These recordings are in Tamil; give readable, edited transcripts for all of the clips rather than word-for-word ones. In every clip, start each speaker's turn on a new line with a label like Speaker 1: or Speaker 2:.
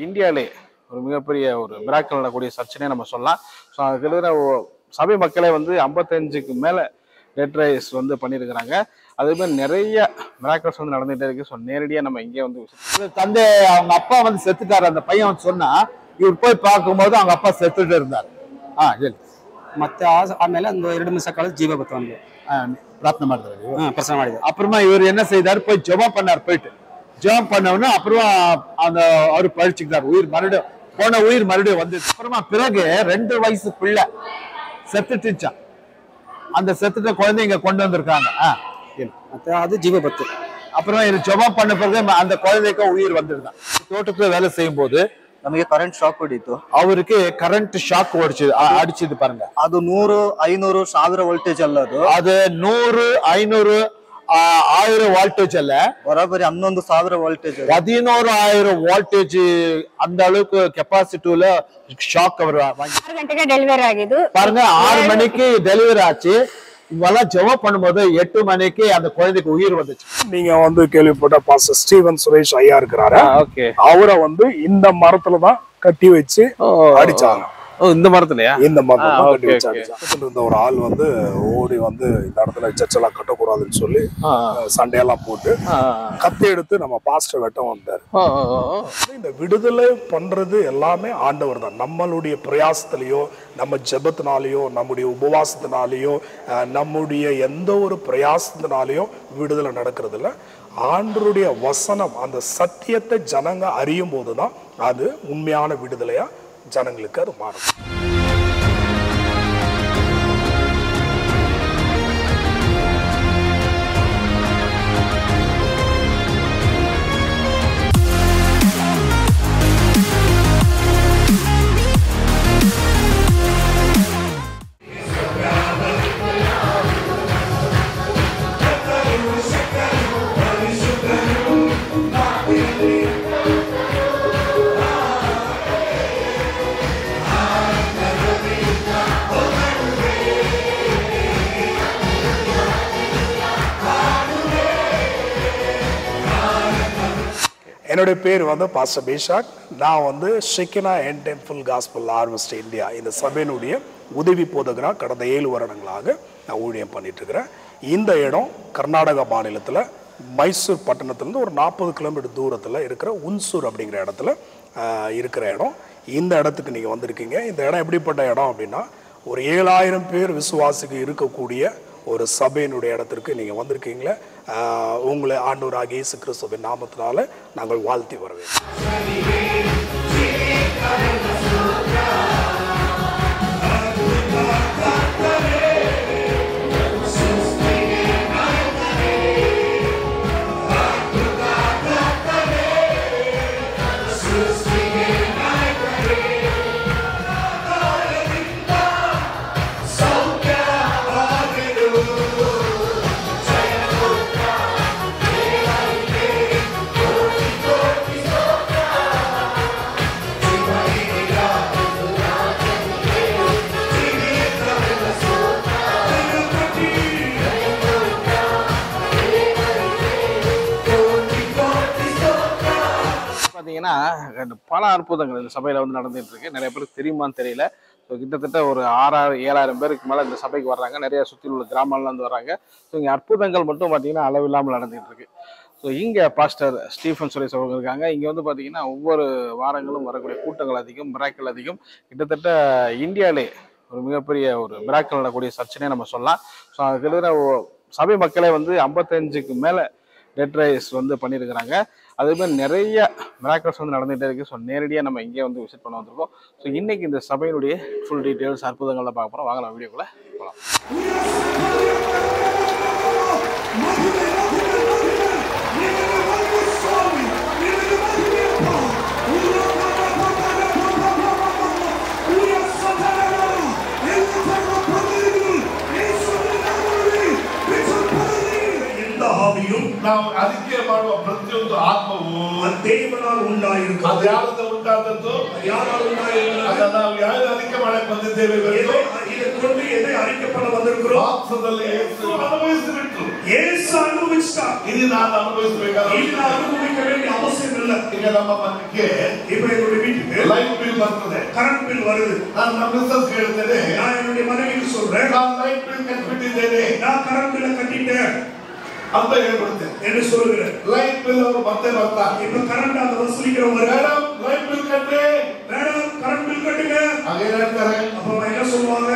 Speaker 1: இந்தியாவிலே ஒரு மிகப்பெரிய ஒரு மிராக்கல் நடக்கூடிய சர்ச்சனே நம்ம சொல்லலாம். ஸோ அதுக்கு சபை மக்களே வந்து 55க்கு மேலே டெட் ரைஸ் வந்து பண்ணியிருக்கிறாங்க. அதே மாதிரி நிறைய மிராக்கல்ஸ் வந்து நடந்துகிட்டே இருக்கு. ஸோ நேரடியாக நம்ம இங்கே வந்து
Speaker 2: தந்தை அவங்க அப்பா வந்து செத்துட்டாரு. அந்த பையன் வந்து சொன்னா இவர் போய் பார்க்கும்போது அவங்க அப்பா செத்துட்டு இருந்தார்.
Speaker 3: ಮತ್ತೆ ಆಮೇಲೆ ಒಂದು 2 ನಿಮಿಷ ಕಳೆದು ಜೀವ ಬಂತು ಅವನಿಗೆ.
Speaker 2: ಪ್ರಾರ್ಥನೆ ಮಾಡಿದ್ರು.
Speaker 3: ಪ್ರಶ್ನೆ ಮಾಡಿದ್ರು.
Speaker 2: அப்புறமா இவர் என்ன செய்தார், போய் ஜெபம் பண்ணார். போயிட்டு ஜெபம் பண்ணவொடனே அப்புறமா அந்த அவரு பழிச்சுக்கிட்டார். உயிர் மறுபடியும் போன உயிர் மறுபடியும் வந்து அப்புறமா பிறகு 2 வயசு பிள்ளை செத்துட்டுச்சான். அந்த செத்துட்ட குழந்தை இங்க கொண்டு வந்திருக்காங்க.
Speaker 3: ಮತ್ತೆ ಅದು ಜೀವ ಬಂತು.
Speaker 2: அப்புறமா இது ஜெபம் பண்ண பிறகு அந்த குழந்தைக்கு உயிர் வந்துருதான். தோட்டத்துல வேலை செய்யும் போது
Speaker 4: ನಮಗೆ ಕರೆಂಟ್ ಶಾಕ್ ಹೊಡಿತು.
Speaker 2: அவருக்கு கரண்ட் ஷாக் அடிச்சது பாருங்க.
Speaker 4: ಅದು 100, 500, 1000 ವೋಲ್ಟೇಜ್ ಅಲ್ಲ.
Speaker 2: அது 100, 500, 1000 வால்டேஜ் அல்ல,
Speaker 4: ಬರೋಬ್ಬರಿ 11,000 ವೋಲ್ಟೇಜ್.
Speaker 2: 11,000 வால்டேஜ் அந்த அளவுக்கு கெப்பாசிட்டில ஷாக் அவர் வாங்கி.
Speaker 5: 6 ಗಂಟೆಗೆ ಡೆಲಿವರಿ ಆಗಿದ್ದು
Speaker 2: பாருங்க. 6 மணிக்கு டெலிவரி ஆச்சு. இவெல்லாம் ஜெபம் பண்ணும்போது 8 மணிக்கு அந்த குழந்தைக்கு உயிர் வந்துச்சு.
Speaker 6: நீங்க வந்து கேள்விப்பட்ட பாஸ்டர் ஸ்டீவன் சுரேஷ் ஐயா இருக்கிறாரு. அவரை வந்து இந்த மரத்துலதான் கட்டி வச்சு அடிச்சாங்க.
Speaker 1: இந்த மரத்துலயா?
Speaker 6: இந்த மரத்துல கட்டி வச்சு அடிச்சாங்க. இருந்த ஒரு ஆள் வந்து ஓடி வந்து இந்த இடத்துல சர்ச்செல்லாம் கட்டக்கூடாதுன்னு சொல்லி சண்டையெல்லாம் போட்டு கத்தி எடுத்து நம்ம பாஸ்டர் வெட்ட வந்தாரு. இந்த விடுதலை பண்றது எல்லாமே ஆண்டவர் தான். நம்மளுடைய பிரயாசத்திலேயோ, நம்ம ஜெபத்தினாலேயோ, நம்முடைய உபவாசத்தினாலேயோ, நம்முடைய எந்த ஒரு பிரயாசத்தினாலேயோ விடுதலை நடக்கிறது இல்லை. ஆண்டவருடைய வசனம், அந்த சத்தியத்தை ஜனங்க அறியும் போதுதான் அது உண்மையான விடுதலையா ஜனங்களுக்கு அது மாறும். என்னுடைய பேர் வந்து பாஸ்டர் பேஷாக். நான் வந்து Shekinah end temple gospel harvest India இந்த சபையினுடைய உதவி போதகராக கடந்த 7 வருடங்களாக நான் ஊழியம் பண்ணிட்டு இருக்கிறேன். இந்த இடம் கர்நாடகா மாநிலத்தில் மைசூர் பட்டணத்துலேருந்து ஒரு 40 கிலோமீட்டர் தூரத்தில் இருக்கிற உன்சூர் அப்படிங்கிற இடத்துல இருக்கிற இடம். இந்த இடத்துக்கு நீங்கள் வந்திருக்கீங்க. இந்த இடம் எப்படிப்பட்ட இடம் அப்படின்னா, ஒரு 7000 பேர் விசுவாசிக்கு இருக்கக்கூடிய ஒரு சபையினுடைய இடத்திற்கு நீங்கள் வந்திருக்கீங்களே. உங்களை ஆண்டவராகிய இயேசு கிறிஸ்துவின் நாமத்தினால நாங்கள் வாழ்த்தி வரவேற்கிறோம்.
Speaker 1: பார்த்தீங்கன்னா பல அற்புதங்கள் இந்த சபையில் வந்து நடந்துட்டு இருக்கு. நிறைய பேருக்கு தெரியுமான்னு தெரியல. ஸோ கிட்டத்தட்ட ஒரு 6,000-7,000 பேருக்கு மேலே இந்த சபைக்கு வர்றாங்க. நிறைய சுற்றில் உள்ள கிராமங்கள்லேருந்து வர்றாங்க. ஸோ இங்கே அற்புதங்கள் மட்டும் பார்த்தீங்கன்னா அளவில்லாமல் நடந்துகிட்டு இருக்கு. ஸோ இங்கே பாஸ்டர் ஸ்டீஃபன் சுரேஷ் அவங்க இருக்காங்க. இங்கே வந்து பார்த்தீங்கன்னா ஒவ்வொரு வாரங்களும் வரக்கூடிய கூட்டங்கள் அதிகம், மிராக்கல் அதிகம். கிட்டத்தட்ட இந்தியாவிலே ஒரு மிகப்பெரிய ஒரு மிராக்கல் நடக்கூடிய சர்ச்சனே நம்ம சொல்லலாம். ஸோ அதுக்கு சபை மக்களே வந்து 55க்கு மேலே டெட் ரைஸ் வந்து பண்ணியிருக்கிறாங்க. அதே மாதிரி நிறைய மிராக்கல்ஸ் வந்து நடந்துகிட்டே இருக்குது. ஸோ நேரடியாக நம்ம இங்கே வந்து விசிட் பண்ண வந்திருக்கோம். ஸோ இன்றைக்கி இந்த சபையினுடைய ஃபுல் டீட்டெயில்ஸ் அற்புதங்கள்லாம் பார்க்க போகிறோம். வாங்க நம்ம வீடியோக்குள்ளே போகலாம்.
Speaker 7: ನಾವು ಅದಕ್ಕೆ ಮಾಡುವ ಪ್ರತಿಯೊಂದು ಆತ್ಮವು
Speaker 6: ದೇವರಾல் ಉಂಟಾಯಿತು.
Speaker 5: ಅದು ಯಾರಿಂದ ಉಂಟಾದದ್ದು?
Speaker 6: ಯಾರಾல் ಉಂಟಾಯಿತು?
Speaker 5: ಅದನ್ನ ನಾವು ಯಾರು ಅರಿಕೆ ಮಾಡಕ್ಕೆ ಬಂದಿದ್ದೇವೆ?
Speaker 6: ಇದಕ್ಕೊಂಡು ಎದೆ ಅರಿಕೆಪಡ ಬಂದಿರುக்கிறோம்.
Speaker 5: ಮಾಂಸದಲ್ಲಿ ಯೇಸು ಅನುಭವಿಸಿಬಿಟ್ರು.
Speaker 6: ಯೇಸು ಅನುಭವಿಸಿದ.
Speaker 5: ಇದು ನಾನು ಅನುಭವಿಸಬೇಕಾದ
Speaker 6: ಇದು ಅನುಭವಿக்க வேண்டிய அவசியம் ಇಲ್ಲ.
Speaker 5: ಈಗ ನಮ್ಮ ಮನೆಗೆ
Speaker 6: இப்போ என்னுடைய வீட்டுக்கு
Speaker 5: ಲೈಟ್ ಬಿಲ್ ಬರ್ತದೆ,
Speaker 6: ಕರೆಂಟ್ ಬಿಲ್ வருது.
Speaker 5: ನಾನು ನಮ್ಮ ಮಿಸ್ಸಸ್ ಹೇಳ್ತೇನೆ,
Speaker 6: நான் என்னுடைய மனைவிக்கு சொல்றேன்,
Speaker 5: ನಾನು ಲೈಟ್ ಬಿಲ್ ಕಟ್ಟಿಬಿಟ್ಟಿದ್ದೇನೆ,
Speaker 6: நான் கரண்ட் ಬಿಲ್ கட்டிட்டேன்
Speaker 5: ಅಂತ ಹೇಳ್ಬಿಡ್ತೇನೆ
Speaker 6: என்று சொல்லுகிறேன்.
Speaker 5: ಲೈಟ್ ಬಿಲ್ ಅವರು ಮತ್ತೆ ಬರ್ತಾ
Speaker 6: இப்போ கரண்ட் அந்த வசூலிக்கிறவங்க
Speaker 5: ಮೇಡಮ್ ಲೈಟ್ ಬಿಲ್ ಕಟ್ಟಿ,
Speaker 6: மேடம் கரண்ட் பில் கட்டுங்க.
Speaker 5: ಹಾಗೇನ್ ಹೇಳ್ತಾರೆ?
Speaker 6: அப்ப என்ன சொல்லுவாங்க?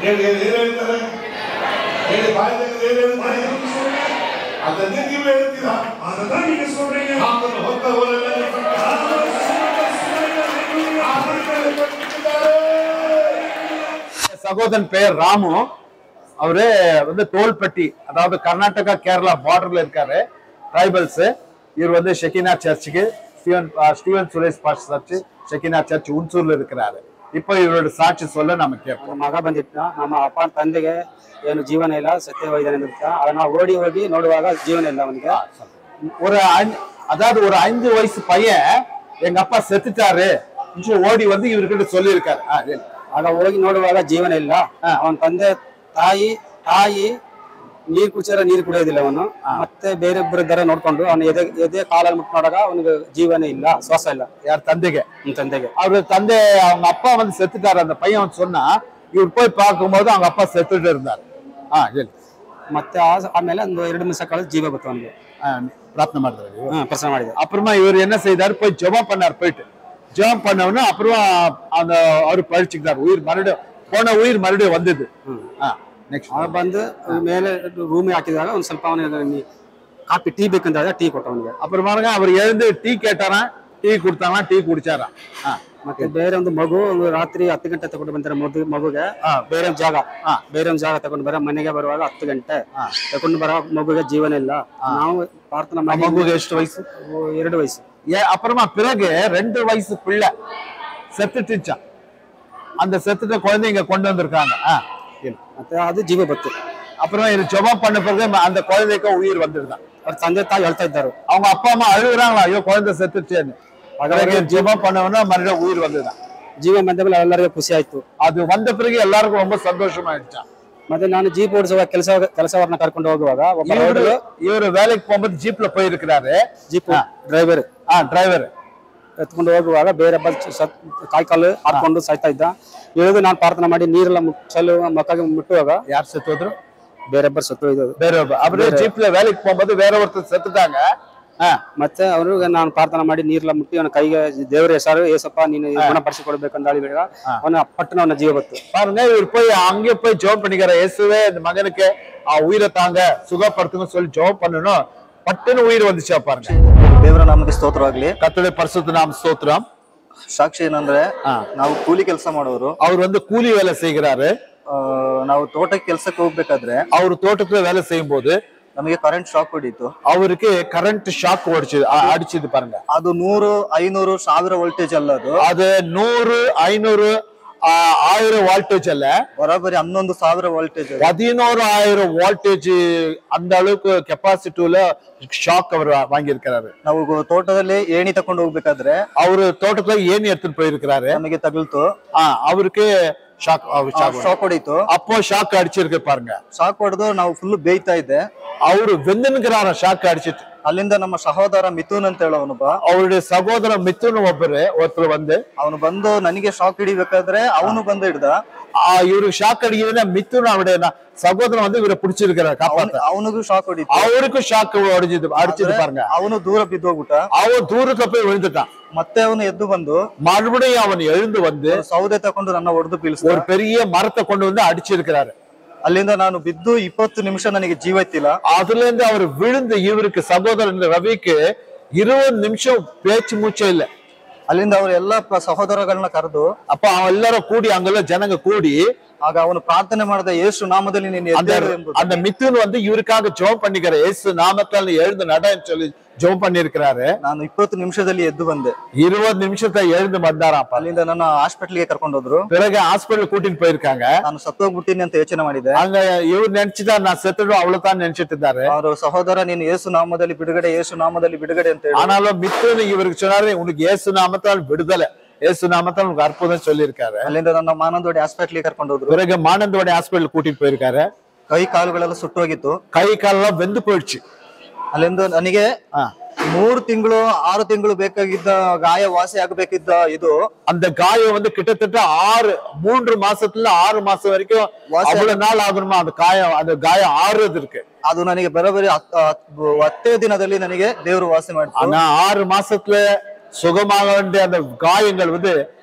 Speaker 5: ಏನ್ ಹೇಳ್ತಾರೆ? ಹೇಳಿ ಬಾಯಿ ತೆಗೆದು ಏನ್ ಹೇಳ್ತಾರೆ? ಅದನ್ನೇ ನೀವು ಹೇಳ್ತೀರಾ,
Speaker 6: ಅದನ್ನ நீங்க சொல்றீங்க.
Speaker 5: ಅದನ್ನು ಹೊತ್ತ ಹೋಗಲ್ಲ.
Speaker 2: சகோதரன் பெயர் ராமு. அவரு வந்து தோல்பட்டி, அதாவது கர்நாடகா கேரளா பார்டர்ல இருக்காரு. ட்ரைபல்ஸ். இவர் வந்து ஷெகினா சர்ச்சுக்கு Steven Suresh pastor church Shekinah church ಹುಣಸೂರ್ல இருக்கிறாரு. இப்போ ಇವரோட ಸಾಕ್ಷಿ சொல்ல நம்ம ಕೇಳ್ತೀವಿ.
Speaker 3: ಮಗ ಬಂದಿದ್ದ, ನಮ್ಮ ಅಪ್ಪ ತಂದೆಗೆ ಏನು ಜೀವನ ಇಲ್ಲ, ಸತ್ಯವಾಯಿದ್ದಾನೆ ಅಂತ. ನಾವು ಓಡಿ ಹೋಗಿ ನೋಡುವಾಗ ಜೀವನ ಇಲ್ಲ ಅವನಿಗೆ.
Speaker 2: அதாவது ஒரு 5 வயசு பையன் எங்க அப்பா செத்துட்டாரு ஓடி வந்து இவர்கிட்ட சொல்லி இருக்காரு.
Speaker 3: ಆಗ ಹೋಗಿ ನೋಡುವಾಗ ಜೀವನ ಇಲ್ಲ. ಅವನ ತಂದೆ ತಾಯಿ ನೀರು ಕುಡಿಸಿದ್ರೆ ನೀರು ಕುಡಿಯೋದಿಲ್ಲ ಅವನು. ಮತ್ತೆ ಬೇರೆ ಇಬ್ಬರಿದ್ದಾರೆ ನೋಡ್ಕೊಂಡು ಅವನು ಎದೆ ಕಾಲಲ್ಲಿ ಮುಟ್ಟು ನೋಡಾಗ ಅವನಿಗೆ ಜೀವನ ಇಲ್ಲ, ಶ್ವಾಸ ಇಲ್ಲ.
Speaker 2: யார்? தந்தைಗೆ.
Speaker 3: ತಂದೆಗೆ
Speaker 2: அவரு தந்தை அவங்க அப்பா வந்து செத்துட்டாரு. அந்த பையன் வந்து சொன்னா இவர் போய் பார்க்கும்போது அவங்க அப்பா செத்துட்டு இருந்தாரு.
Speaker 3: ಮತ್ತೆ ಆಮೇಲೆ ಒಂದು 2 ನಿಮಿಷ ಕಳೆದು ಜೀವ ಬಂತು ಅವನಿಗೆ.
Speaker 2: பிரார்த்தனை ಮಾಡಿದ್ರು.
Speaker 3: ಪ್ರಶ್ನೆ ಮಾಡಿದೆ.
Speaker 2: அப்புறமா இவர் என்ன செய்தாரு? போய் ஜெபம் பண்ணார். போயிட்டு ஜெபம் பண்ணவொன்னு அப்புறம் அந்த அவரு பழிச்சுக்கிட்டாரு. போன உயிர் மறுபடியும் வந்தது.
Speaker 3: ಬಂದು ಮೇಲೆ ರೂಮಿಗೆ ಹಾಕಿದಾಗ ಒಂದ್ ಸ್ವಲ್ಪ ಅವನಿಗೆ ಕಾಫಿ ಟೀ ಬೇಕಂತ ಟೀ ಕೊಟ್ಟ ಅವನಿಗೆ.
Speaker 2: அப்புறமா அவர் எழுந்து டீ கேட்டாராம், டீ கொடுத்தாங்க, ಟೀ ಕುಡಿಚಾರಾம்.
Speaker 3: ಮತ್ತೆ ಬೇರೆ ಒಂದು ಮಗು ರಾತ್ರಿ 10 ಗಂಟೆ ತಗೊಂಡು ಬಂತಾರೆ ಮಗುಗೆ. ಬೇರೆ ಒಂದು ಜಾಗ ತಗೊಂಡು ಬರ ಮನೆಗೆ ಬರುವಾಗ 10 ಗಂಟೆ ತಗೊಂಡು ಬರೋ ಮಗುಗೆ ಜೀವನ ಇಲ್ಲ. ನಾವು ಪ್ರಾರ್ಥನೆ ಮಾಡಿ.
Speaker 2: மகுக்கு ಎಷ್ಟು ವಯಸ್ಸು?
Speaker 3: 2 ವಯಸ್ಸು.
Speaker 2: அப்புறமா பிறகு 2 வயசு பிள்ளை செத்துட்டுச்சான். அந்த செத்துட்ட குழந்தை இங்க கொண்டு வந்திருக்காங்க.
Speaker 3: ಮತ್ತೆ ಅದು ಜೀವ ಬತ್ತು.
Speaker 2: அப்புறம் இது ஜெபம் பண்ண பிறகு அந்த குழந்தைக்கு உயிர் வந்துருதான்.
Speaker 3: ಅವ್ರ ತಂದೆ ತಾಯಿ ಹೇಳ್ತಾ ಇದ್ದಾರೆ,
Speaker 2: அவங்க அப்பா அம்மா அழுகுறாங்களா, ஐயோ குழந்தை செத்துச்சேன்னு. ஜெபம் பண்ணவொன்னா மறுபடியும் உயிர் வந்துதான்.
Speaker 3: ಜೀವ ಬಂದ ಮೇಲೆ ಎಲ್ಲರಿಗೂ ಖುಷಿ ಆಯ್ತು.
Speaker 2: அது வந்த பிறகு எல்லாருக்கும் ரொம்ப சந்தோஷமாயிடுச்சான்.
Speaker 3: ಮತ್ತೆ ನಾನು ಜೀಪ್ ಓಡಿಸುವ ಕೆಲಸವನ್ನ ಕರ್ಕೊಂಡು ಹೋಗುವಾಗ
Speaker 2: இவரு வேலைக்கு போகும்போது ஜீப்ல போயிருக்கிறாரு.
Speaker 3: ಜೀಪ್ ಡ್ರೈವರ್ ಎತ್ಕೊಂಡು ಹೋಗುವಾಗ ಬೇರೆ ಕಾಲು ಹಾಕೊಂಡು ಸಾಯ್ತಾ ಇದ್ದ. ಇಳಿದು ನಾನು ಪ್ರಾರ್ಥನೆ ಮಾಡಿ ನೀರೆಲ್ಲ ಮುಚ್ಚಲು ಮಕ್ಕಳಿಗೆ ಮುಟ್ಟುವಾಗ
Speaker 2: யார் செத்து ಹೋದ್ರು?
Speaker 3: ಬೇರೊಬ್ಬರು ಸತ್ತು ಇದ್ದು.
Speaker 2: அவரு ஜீப்ல வேலைக்கு போகும்போது வேற ஒருத்தர் செத்துட்டாங்க.
Speaker 3: ಮತ್ತೆ ಅವ್ರಿಗೆ ನಾನು ಪ್ರಾರ್ಥನೆ ಮಾಡಿ ನೀರೆಲ್ಲ ಮುಟ್ಟಿ ಅವನ ಕೈಗೆ ದೇವರ ಹೆಸರು ಏಸಪ್ಪ ನೀನು ಗುಣಪಡಿಸಿಕೊಡ್ಬೇಕಂತ ಹೇಳಿದಾಗ ಅವನ ಪಟ್ಟಣ ಅವನ ಜೀವ ಬತ್ತು.
Speaker 2: பாருங்க, இவர் போய் அங்கே போய் ஜெபம் பண்ணிக்கிற, இயேசுவே இந்த மகனுக்கு உயிரை தாங்க, சுகப்படுத்துங்க சொல்லி ஜெபம் பண்ணணும். பட்டுன்னு உயிர் வந்துச்சா பாருங்க.
Speaker 4: ದೇವರ ನಾಮಕ್ಕೆ ಸ್ತೋತ್ರವಾಗ್ಲಿ.
Speaker 2: கர்த்தருடைய பரிசுத்த நாம ஸ்தோத்திரம்.
Speaker 4: ಸಾಕ್ಷಿ ಏನಂದ್ರೆ ನಾವು ಕೂಲಿ ಕೆಲಸ ಮಾಡೋರು.
Speaker 2: அவர் வந்து கூலி வேலை செய்கிறாரு.
Speaker 4: ನಾವು ತೋಟಕ್ಕೆ ಕೆಲಸಕ್ಕೆ ಹೋಗ್ಬೇಕಾದ್ರೆ
Speaker 2: அவர் தோட்டத்துல வேலை செய்யும் போது
Speaker 4: ನಮಗೆ ಕರೆಂಟ್ ಶಾಕ್ ಹೊಡೀತು.
Speaker 2: அவருக்கு கரண்ட் ஷாக் அடிச்சது பாருங்க.
Speaker 4: ಅದು 100, 500, 1000 ವೋಲ್ಟೇಜ್ ಅಲ್ಲ.
Speaker 2: அது 100, 500, 1000 வால்டேஜ் அல்ல,
Speaker 4: ಬರೋಬ್ಬರಿ 11,000 ವೋಲ್ಟೇಜ್.
Speaker 2: 11,000 வால்டேஜ் அந்த அளவுக்கு கெப்பாசிட்டில ஷாக் அவர் வாங்கி இருக்கிறாரு.
Speaker 4: ನಾವು ತೋಟದಲ್ಲಿ ಏಣಿ ತಕೊಂಡು ಹೋಗ್ಬೇಕಾದ್ರೆ
Speaker 2: அவரு தோட்டத்துல ஏணி எடுத்துட்டு போயிருக்கிறாரு.
Speaker 4: ನಮಗೆ ತಗಲ್ತು.
Speaker 2: அவருக்கு ஷாக்
Speaker 4: ಹೊಡೀತು.
Speaker 2: அப்போ ஷாக் அடிச்சிருக்கு பாருங்க.
Speaker 4: ಶಾಕ್ ಹೊಡೆದು ನಾವು ಫುಲ್ ಬೇಯ್ತಾ ಇದ್ದೆ.
Speaker 2: அவரு வெந்துனுக்கிறார ஷாக் அடிச்சிட்டு.
Speaker 4: ಅಲ್ಲಿಂದ ನಮ್ಮ ಸಹೋದರ ಮಿಥುನ್ ಅಂತ ಹೇಳೋನೊಬ್ಬ,
Speaker 2: அவருடைய சகோதர மிதுன் ஒருத்தர் வந்து
Speaker 4: ಅವನು ಬಂದು ನನಗೆ ಶಾಕ್ ಹಿಡಿಬೇಕಾದ್ರೆ ಅವನು ಬಂದು ಹಿಡ್ದ.
Speaker 2: இவருக்கு ஷாக் அடிக்கிறதுனா மிதுன் அவருடைய சகோதரன் வந்து இவரை பிடிச்சிருக்கிறார், காப்பாத்த.
Speaker 4: ಅವನಿಗೂ ಶಾಕ್ ಹೊಡಿತು.
Speaker 2: அவருக்கும் ஷாக் அடிச்சது பாருங்க.
Speaker 4: ಅವನು ದೂರ ಬಿದ್ದೋಗ್ಬಿಟ್ಟ.
Speaker 2: அவன் தூரத்துல போய் விழுந்துட்டான்.
Speaker 4: ಮತ್ತೆ ಅವನು ಎದ್ದು ಬಂದು
Speaker 2: மறுபடியும் அவன் எழுந்து வந்து
Speaker 4: ಸೌದೆ ತಕೊಂಡು ನನ್ನ ಹೊಡೆದು ಬೀಳಿಸಿದ.
Speaker 2: ஒரு பெரிய மரத்தை கொண்டு வந்து அடிச்சிருக்கிறாரு.
Speaker 4: ಅಲ್ಲಿಂದ ನಾನು ಬಿದ್ದು 20 ನಿಮಿಷ ನನಗೆ ಜೀವ ಇತ್ತಿಲ್ಲ.
Speaker 2: அதுல இருந்து அவர் விழுந்து இவருக்கு சகோதரன் ரவிக்கு 20 நிமிஷம் பேச்சு மூச்சே இல்ல.
Speaker 4: ಅಲ್ಲಿಂದ ಅವರು ಎಲ್ಲಾ ಸಹೋದರಗಳನ್ನ ಕರೆದು
Speaker 2: அப்ப அவன் எல்லாரும் கூடி அங்கெಲ್ಲ ஜனங்க கூடி
Speaker 4: ಆಗ ಅವನು ಪ್ರಾರ್ಥನೆ ಮಾಡಿದ, ಯೇಸು ನಾಮದಲ್ಲಿ ನೀನು ಎದ್ದೇಳು ಎಂಬುದು.
Speaker 2: அந்த மிதுன் வந்து இவருக்காக ஜெபம் பண்ணிக்கிற, இயேசு நாமத்தால் எழுந்து நடன்னு சொல்லி ஜெபம் பண்ணிருக்கிறாரு.
Speaker 4: ನಾನು 20 ನಿಮಿಷದಲ್ಲಿ ಎದ್ದು ಬಂದೆ.
Speaker 2: 20 ನಿಮಿಷದ எழுந்து ಬಂದಾರಪ್ಪ.
Speaker 4: ಅಲ್ಲಿಂದ ನನ್ನ ಹಾಸ್ಪಿಟಲ್ಗೆ ಕರ್ಕೊಂಡು ಹೋದ್ರು.
Speaker 2: பிறகு ஹாஸ்பிடல் கூட்டிட்டு போயிருக்காங்க.
Speaker 4: ನಾನು ಸತ್ತೋಗ್ಬಿಟ್ಟಿನಿ ಅಂತ ಯೋಚನೆ ಮಾಡಿದೆ.
Speaker 2: அங்க இவர் நினைச்சுதான் நான் செத்துடும் அவ்வளவுதான் நினைச்சிட்டு இருந்தாரு.
Speaker 4: ಅವರು ಸಹೋದರ ನೀನು ಯೇಸು ನಾಮದಲ್ಲಿ ಬಿಡುಗಡೆ, ಯೇಸು ನಾಮದಲ್ಲಿ ಬಿಡುಗಡೆ ಅಂತ ಹೇಳಿ.
Speaker 2: ஆனாலும் மித்தூன் இவருக்கு சொன்னாரு, உனக்கு இயேசு நாமத்தால் விடுதலை, இயேசு நாமத்தால் உனக்கு அற்புதம் சொல்லி இருக்காரு.
Speaker 4: ಅಲ್ಲಿಂದ ನನ್ನ ಮಾನಂದವಾಡಿ ಹಾಸ್ಪಿಟಲ್ಗೆ ಕರ್ಕೊಂಡು ಹೋದ್ರು.
Speaker 2: பிறகு மானந்தவாடி ஹாஸ்பிடல் கூட்டிட்டு போயிருக்காரு.
Speaker 4: ಕೈ ಕಾಲುಗಳೆಲ್ಲ ಸುಟ್ಟೋಗಿತ್ತು.
Speaker 2: கை காலெல்லாம் வெந்து போயிடுச்சு.
Speaker 4: ಅಲ್ಲಿಂದ ನನಗೆ 3 ತಿಂಗಳು 6 ತಿಂಗಳು ಬೇಕಾಗಿದ್ದ ಗಾಯ ವಾಸಿ ಆಗಬೇಕಿದ್ದ ಇದು
Speaker 2: அந்த காயம் வந்து கிட்டத்தட்ட 3 மாசத்துல 6 மாசம் வரைக்கும் அவ்வளவு நாள் ஆகணுமா அந்த காயம் ஆறுறது இருக்கு.
Speaker 4: ಅದು ನನಗೆ ಬರೋಬರಿ 10 ದಿನದಲ್ಲಿ ನನಗೆ ದೇವರು ವಾಸಿ ಮಾಡಿದ್ರು.
Speaker 2: ஆனா 6 மாசத்துல சுகமாக வேண்டிய அந்த காயங்கள் வந்து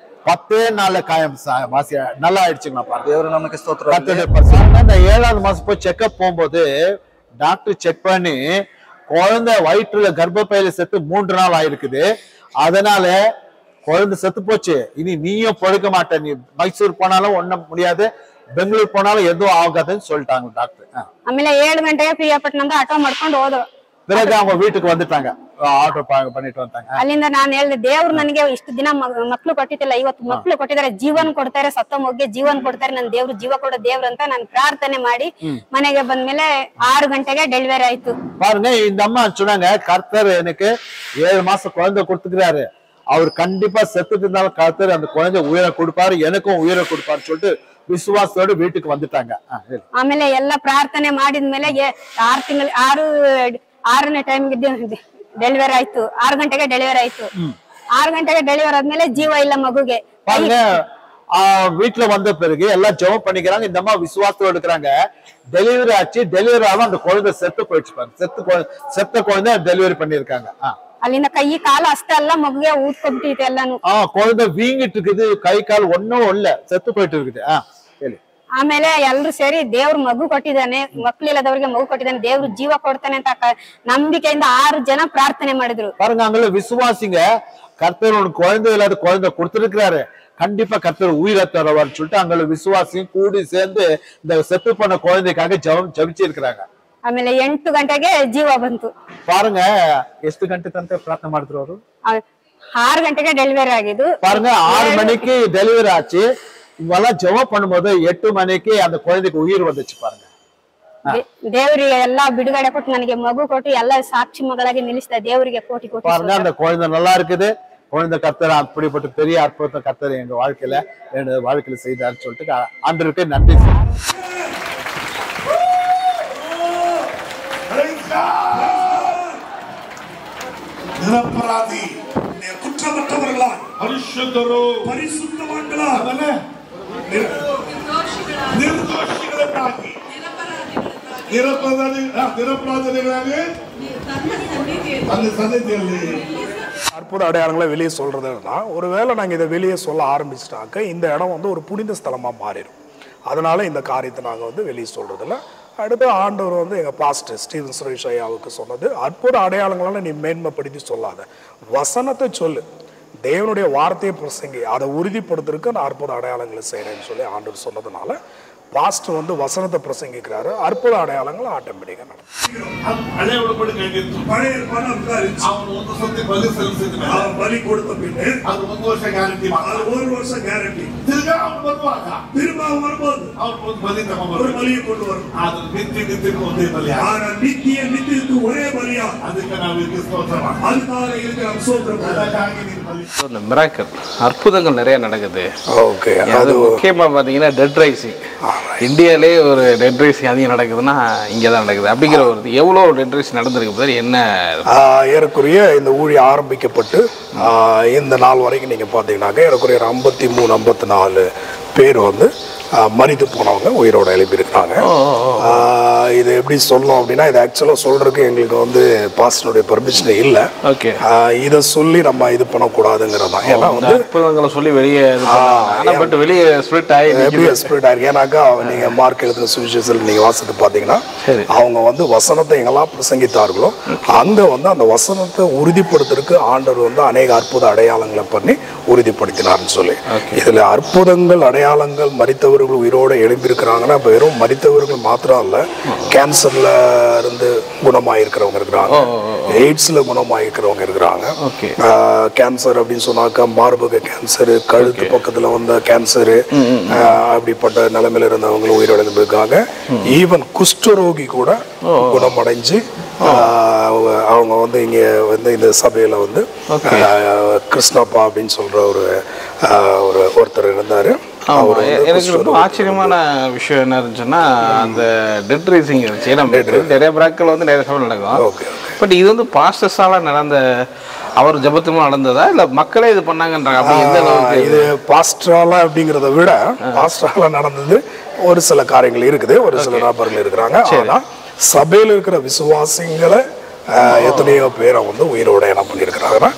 Speaker 2: 10 நாள்ல காயம் வாசி நல்லா ஆயிடுச்சுங்களா.
Speaker 4: ದೇವರು ನಮಗೆ ಸ್ತೋತ್ರ.
Speaker 2: அந்த 7வது மாசம் போய் செக்அப் போகும்போது டாக்டர் செக் பண்ணி குழந்தை வயிற்றுல கர்ப்பப்பையில செத்து 3 நாள் ஆயிருக்குது. அதனால குழந்தை செத்து போச்சு, இனி நீயும் பொழைக்க மாட்ட, நீ மைசூர் போனாலும் ஒண்ணும் முடியாது, பெங்களூர் போனாலும் எதுவும் ஆகாதுன்னு சொல்லிட்டாங்க டாக்டர்.
Speaker 7: ಆಮೇಲೆ 7 ಗಂಟೆಗೆ ಪ್ರಿಯಾಪಟ್ಟಣದಿಂದ ಆಟೋ ಮಾಡ್ಕೊಂಡು ಹೋದ್ರು.
Speaker 2: பிறகு அவங்க வீட்டுக்கு வந்துட்டாங்க, ಆಟೋ பண்ணிட்டு வந்தாங்க.
Speaker 7: ಅಲ್ಲಿಂದ ನಾನು ಹೇಳಿದೆ, ದೇವ್ರು ನನಗೆ ಇಷ್ಟು ದಿನ ಮಕ್ಳು ಕೊಟ್ಟಿದ್ದಿಲ್ಲ, ಇವತ್ತು ಮಕ್ಳು ಕೊಟ್ಟಿದ್ದಾರೆ, ಜೀವನ್ ಕೊಡ್ತಾರೆ, ಸತ್ತ ಮಗ್ಗೆ ಜೀವನ್ ಕೊಡ್ತಾರೆ, ನನ್ ದೇವ್ರು ಜೀವ ಕೊಡೋ ದೇವ್ರು ಅಂತ ನಾನು ಪ್ರಾರ್ಥನೆ ಮಾಡಿ ಮನೆಗೆ ಬಂದ್ಮೇಲೆ 6 ಗಂಟೆಗೆ ಡೆಲಿವರಿ ಆಯ್ತು.
Speaker 2: பாருங்க, இந்த அம்மா சொன்னாங்க, கர்த்தர் எனக்கு 7 மாசம் குழந்தை கொடுத்துக்கிறாரு, அவர் கண்டிப்பா செத்துட்டு இருந்தாலும் கர்த்தர் அந்த குழந்தை உயிரை கொடுப்பாரு, எனக்கும் உயிரை கொடுப்பாரு சொல்லிட்டு விசுவாசத்தோட வீட்டுக்கு வந்துட்டாங்க.
Speaker 7: ಆಮೇಲೆ ಎಲ್ಲ ಪ್ರಾರ್ಥನೆ ಮಾಡಿದ್ಮೇಲೆ 6ನೇ ಟೈಮ್ಗೆ ಡೆಲಿವರಿ ಆಯ್ತು. 6 ಗಂಟೆಗೆ ಡೆಲಿವರಿ ಆಯ್ತು. 6 ಗಂಟೆಗೆ ಡೆಲಿವರಿ ಆದ್ಮೇಲೆ ಜೀವ ಇಲ್ಲ ಮಗುಗೆ.
Speaker 2: பாருங்க, வீட்டுல வந்த பிறகு எல்லாம் ஜெபம் பண்ணிக்கிறாங்க, இந்த அம்மா விசுவாசத்தோட இருக்கிறாங்க. டெலிவரி ஆச்சு, டெலிவரி ஆகும் அந்த குழந்தை செத்து போயிடுச்சு பாருங்க, செத்த குழந்தை டெலிவரி பண்ணிருக்காங்க.
Speaker 7: ಅಲ್ಲಿಂದ ಕೈ ಕಾಲು ಅಷ್ಟೇ ಅಲ್ಲ, ಮಗುಗೆ ಊದ್ಕೊಂಡ್ಬಿಟ್ಟಿತ್ತು ಎಲ್ಲಾನು.
Speaker 2: குழந்தை வீங்கிட்டு இருக்குது, கை கால் ஒன்னும் இல்ல, செத்து போயிட்டு இருக்குது. ಹೇಳಿ.
Speaker 7: ಆಮೇಲೆ ಎಲ್ರು ಸೇರಿ ದೇವ್ರು ಮಗು ಕೊಟ್ಟಿದ್ದಾನೆ, ಮಕ್ಳಿಲ್ಲದವ್ರಿಗೆ ಮಗು ಕೊಟ್ಟಿದ್ದಾನೆ, ದೇವ್ರು ಜೀವ ಕೊಡ್ತಾನೆ ಅಂತ ನಂಬಿಕೆಯಿಂದ 6 ಜನ ಪ್ರಾರ್ಥನೆ ಮಾಡಿದ್ರು.
Speaker 2: பாருங்க, அங்க விசுவாசிங்க, கர்த்தர் உனக்கு குழந்தை இல்லாத குழந்தை கொடுத்திருக்கிறாரு, கண்டிப்பா கர்த்தர் உயிரை தருவார்னு சொல்லிட்டு அங்க விசுவாசியும் கூடி சேர்ந்து இந்த செத்து போன குழந்தைக்காக ஜெபிச்சு இருக்கிறாங்க.
Speaker 7: ಆಮೇಲೆ 8 ಗಂಟೆಗೆ ಜೀವ ಬಂತು.
Speaker 2: பாருங்க, ಎಷ್ಟು ಗಂಟೆ ತನಕ ಪ್ರಾರ್ಥನೆ ಮಾಡಿದ್ರು ಅವರು?
Speaker 7: 6 ಗಂಟೆಗೆ ಡೆಲಿವರಿ ಆಗಿದ್ದು.
Speaker 2: பாருங்க, 6 மணிக்கு டெலிவரி ஆச்சு. இவெல்லாம் ஜெபம் பண்ணும்போது 8 மணிக்கு அந்த குழந்தைக்கு உயிர் வந்துச்சு. பாருங்க,
Speaker 7: ದೇವರಿಗೆ ಎಲ್ಲಾ ಬಿಡುಗಡೆ ಕೊಟ್ಟು ನನಗೆ ಮಗು ಕೊಟ್ಟು ಎಲ್ಲ ಸಾಕ್ಷಿ ಮಗಳಾಗಿ ನಿಲ್ಲಿಸಿದ ದೇವರಿಗೆ ಕೋಟಿ ಕೋಟಿ.
Speaker 2: பாருங்க, அந்த குழந்தை நல்லா இருக்குது, குழந்தை கர்த்தர் அப்படிப்பட்ட பெரிய அற்புதத்தை கர்த்தர் எங்க வாழ்க்கையில செய்தார்னு சொல்லிட்டு ஆண்டவருக்கு நன்றி.
Speaker 5: நிரபராதி குற்றமற்றவர்களா, பரிசுத்தரோ, பரிசுத்தவான்களா, நிர்தோஷிகளுக்காகி நிரபராதிகளாக அந்த சந்ததியிலே
Speaker 6: அற்புத அடையாளங்களை வெளியே சொல்றதுன்னா, ஒருவேளை நாங்கள் இதை வெளியே சொல்ல ஆரம்பிச்சிட்டாக்க இந்த இடம் வந்து ஒரு புனித ஸ்தலமாக மாறிடும். அதனால இந்த காரியத்தை நாங்கள் வெளியே சொல்றதில்ல. அடுத்து ஆண்டவர் எங்கள் பாஸ்டர் ஸ்டீவன் சுரேஷ் ஐயாவுக்கு சொன்னது, அற்புத அடையாளங்களால நீ மேன்மைப்படுத்தி சொல்லாத, வசனத்தை சொல்லு, தேவனுடைய வார்த்தையை பிரசங்கி, அதை உறுதிப்படுத்துறதுக்கு நான் அற்புத அடையாளங்களை செய்கிறேன்னு சொல்லி ஆண்டவர் சொன்னதுனால பாஸ்டர் வசனத்தை பிரசங்கிக்கிறாரு, அற்புத அடையாளங்கள் ஆட்டோமேட்டிக்காக நடக்கும். பலி கொடுத்த பின்னே அது 1 வருஷம் கேரண்டி, ஒரு வருஷம் கேரண்டி. திரும்ப வரும்போது அவர் பலியை கொண்டு வரும். அது நித்தியத்துக்கு ஒரே பலியா, அதுக்கு நான் அதுக்காக இருக்கிற
Speaker 1: மிராக்கிள் அற்புதங்கள் நிறைய நடக்குது.
Speaker 6: ஓகே,
Speaker 1: அது முக்கியமா பாத்தீங்கன்னா டெட் ரைசிங். இந்தியாலே ஒரு டெட் ரைசிங் அதிகம் நடக்குதுன்னா இங்கே தான் நடக்குது. அப்படிங்கிற ஒரு எவ்வளோ டெட் ரைசிங் நடந்திருக்கு என்ன?
Speaker 6: ஏறக்குறைய இந்த ஊழியம் ஆரம்பிக்கப்பட்டு இந்த நாள் வரைக்கும் நீங்கள் பார்த்தீங்கன்னாக்க ஏறக்குறைய 53-54 பேர் மரித்து போனவங்க உயிரோட எழுப்பியிருக்கிறாங்க. இது எப்படி சொல்லணும் அப்படின்னா, இது ஆக்சுவலாக சொல்றதுக்கு எங்களுக்கு பாஸ்டருடைய பெர்மிஷன் இல்லை.
Speaker 1: ஓகே,
Speaker 6: இதை சொல்லி நம்ம இது பண்ணக்கூடாதுங்கிறதான். ஏன்னா
Speaker 1: அற்புதங்களை சொல்லி வெளியே வெளியே ஸ்பிரிட்
Speaker 6: ஆயிருக்கு. ஏன்னாக்கா நீங்க மார்க் எழுதின சுவிசேஷத்தில் நீங்க வாசித்து பார்த்தீங்கன்னா, அவங்க வசனத்தை எங்கெல்லாம் பிரசங்கித்தார்களோ அங்க அந்த வசனத்தை உறுதிப்படுத்துறதுக்கு ஆண்டவர் அநேக அற்புத அடையாளங்களை பண்ணி உறுதிப்படுத்தினார்னு சொல்லி, இதுல அற்புதங்கள் அடையாளங்கள் மரித்தவர்கள் உயிரோட எழுப்பியிருக்கிறாங்கன்னா வெறும் மரித்தவர்கள் மாத்திரம் இல்ல, கேன்சர்ல இருந்து குணமாயிருக்கிறவங்க இருக்கிறாங்க, எய்ட்ஸ்ல குணமாயிருக்கிறவங்க இருக்கிறாங்க. கேன்சர் அப்படின்னு சொன்னாக்கா மார்பக கேன்சர், கழுத்து பக்கத்துல வந்த கேன்சர், அப்படிப்பட்ட நிலைமையில இருந்தவங்களும் உயிரிழந்து இருக்காங்க. ஈவன் குஷ்டரோகி கூட குணமடைஞ்சு அவங்க வந்து இங்க வந்து இந்த சபையில வந்து கிருஷ்ணப்பா அப்படின்னு சொல்ற ஒருத்தர் இருந்தாரு.
Speaker 1: எனக்கு ரொம்ப ஆச்சரியமான விஷயம் என்ன இருந்துச்சுன்னா, அந்த டெட் ரைசிங் இருந்துச்சு. ஏன்னா நிறைய பிராக்கள் வந்து நிறைய சபை நடக்கும். பட் இது வந்து பாஸ்டர்ஸால நடந்த, அவர் ஜபத்துமா நடந்ததா இல்ல மக்களே இது பண்ணாங்கன்றாங்க?
Speaker 6: இது பாஸ்டரால அப்படிங்கறத விட பாஸ்டரால நடந்தது ஒரு சில காரியங்கள் இருக்குது, ஒரு சில நபர்கள் இருக்கிறாங்க. ஆனா சபையில இருக்கிற விசுவாசிங்களை எத்தனையோ பேரை வந்து உயிரோட என்ன பண்ணிருக்கிறாங்கன்னா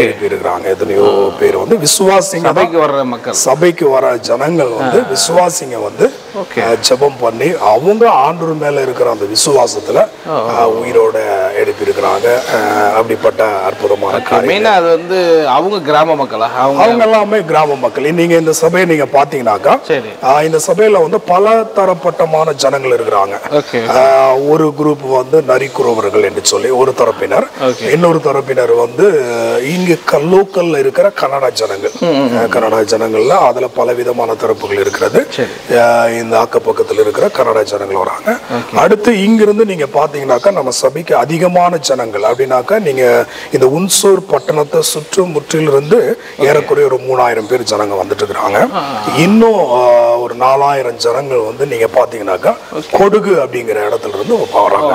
Speaker 6: எழுப்பி இருக்கிறாங்க. எத்தனையோ பேர் வந்து விசுவாசிங்க, சபைக்கு வர ஜனங்கள் வந்து விசுவாசிங்க வந்து ஜெபம் பண்ணி அவங்க ஆண்டவர் மேல இருக்கிற அந்த விசுவாசத்துல உயிரோட எழுப்பி இருக்கிறாங்க. அப்படிப்பட்ட அற்புதமான காரியம்.
Speaker 1: அது வந்து அவங்க கிராம மக்களா?
Speaker 6: அவங்க எல்லாமே கிராம மக்கள். நீங்க இந்த சபையை நீங்க பாத்தீங்கன்னாக்கா இந்த சபையில வந்து பல தரப்பட்டமான ஜனங்கள் இருக்கிறாங்க. ஒரு குரூப் வந்து நரிக்குறவர்கள் என்று சொல்லி ஒரு தரப்பினர், இன்னொரு தரப்பினர் வந்து இங்க லோக்கல்ல இருக்கிற கன்னடா ஜனங்கள். கன்னடா ஜனங்கள்ல அதுல பல விதமான தரப்புகள் இருக்கிறது. இந்த அக்கப்பக்கத்தில் இருக்கிற கன்னடா ஜனங்கள் வராங்க. அடுத்து இங்கிருந்து நீங்க பாத்தீங்கன்னாக்கா நம்ம சபைக்கு அதிகமான ஜனங்கள் அப்படின்னாக்கா நீங்க இந்த உன்சூர் பட்டணத்தை சுற்றுமுற்றிலிருந்து ஏறக்குறைய ஒரு 3000 பேர் ஜனங்க வந்துட்டு இருக்கிறாங்க. இன்னும் ஒரு 4000 ஜனங்கள் வந்து நீங்க பாத்தீங்கன்னாக்கா கொடுகு அப்படிங்கிற இடத்துல இருந்து வராங்க.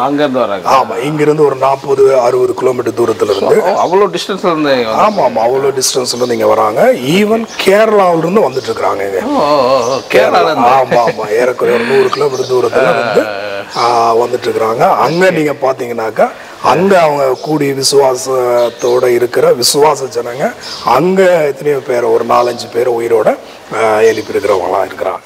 Speaker 6: ஆமா, இங்கிருந்து ஒரு 40-60 கிலோமீட்டர் தூரத்துல இருந்து,
Speaker 1: அவ்வளவு டிஸ்டன்ஸ்ல இருந்து,
Speaker 6: ஆமா ஆமா அவ்வளவு டிஸ்டன்ஸ்ல இருந்து இங்க வராங்க. ஈவன் கேரளாவில இருந்து வந்துட்டு இருக்காங்க. ஆமா ஆமா ஏறக்குறைய ஒரு 100 கிலோமீட்டர் தூரத்துல இருந்து வந்துட்டு இருக்கிறாங்க. அங்க நீங்க பாத்தீங்கன்னாக்கா அங்க அவங்க கூடி விசுவாசத்தோட இருக்கிற விசுவாச ஜனங்க அங்க எத்தனையோ பேர், ஒரு 4-5 பேர் உயிரோட எழுப்பி இருக்கிறவங்களா இருக்கிறாங்க.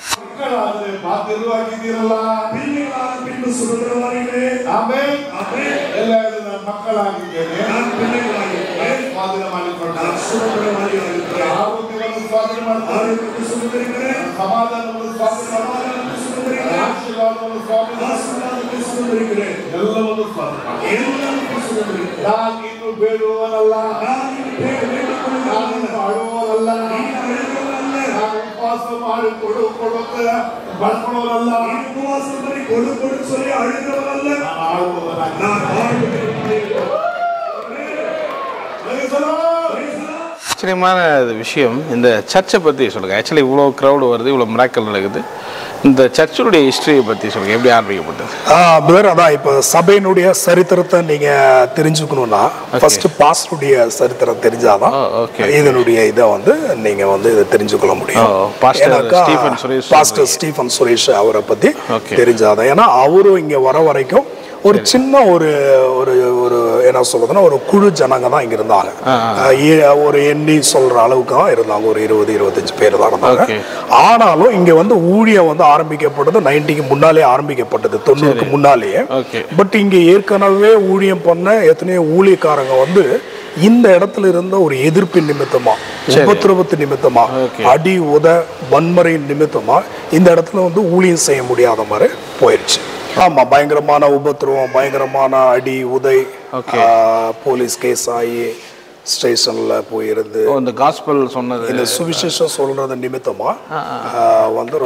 Speaker 1: ஆச்சரியமான விஷயம் இந்த சர்ச்சை பற்றி சொல்லுங்கள். ஆக்சுவலி இவ்வளோ க்ரௌடு வருது, இவ்வளோ மிராக்கல் நடக்குது. இந்த சர்ச்சுடைய ஹிஸ்டரியை பற்றி சொல்லுங்கள், எப்படி ஆரம்பிக்கப்பட்டது?
Speaker 6: அதான் இப்போ சபையினுடைய சரித்திரத்தை நீங்கள் தெரிஞ்சுக்கணும்னா ஃபர்ஸ்ட் பாஸ்டருடைய சரித்திரம் தெரிஞ்சாதான் இதனுடைய இதை வந்து நீங்கள் வந்து இதை தெரிஞ்சுக்கொள்ள முடியும். பாஸ்டர் ஸ்டீஃபன் சுரேஷ் அவரை பற்றி தெரிஞ்சாதான். ஏன்னா அவரும் இங்கே வர வரைக்கும் ஒரு சின்ன ஒரு ஒரு என்ன சொல்றதுன்னா ஒரு குழு ஜனங்க தான் இங்க இருந்தாங்க. ஒரு எண்ணி சொல்ற அளவுக்கு தான் இருந்தாங்க. ஒரு 20-25 பேர் தான் இருந்தாங்க. ஆனாலும் இங்க வந்து ஊழியம் வந்து ஆரம்பிக்கப்பட்டது 90க்கு முன்னாலே ஆரம்பிக்கப்பட்டது, 90க்கு முன்னாலேயே. பட் இங்க ஏற்கனவே ஊழியம் பண்ண எத்தனையோ ஊழியக்காரங்க வந்து இந்த இடத்துல இருந்த ஒரு எதிர்ப்பின் நிமித்தமா, உபத்திரவத்து நிமித்தமா, அடி உத வன்முறை நிமித்தமா இந்த இடத்துல வந்து ஊழியம் செய்ய முடியாத மாதிரி போயிடுச்சு. ஆமா, பயங்கரமான உபத்திரவம், பயங்கரமான அடி உதை, போலீஸ் கேஸ் ஆகி ஸ்டேஷன்ல போயிருந்து
Speaker 1: இந்த காஸ்பல் சொன்னது,
Speaker 6: இந்த சுவிசேஷம் சொல்றது நிமித்தமா வந்து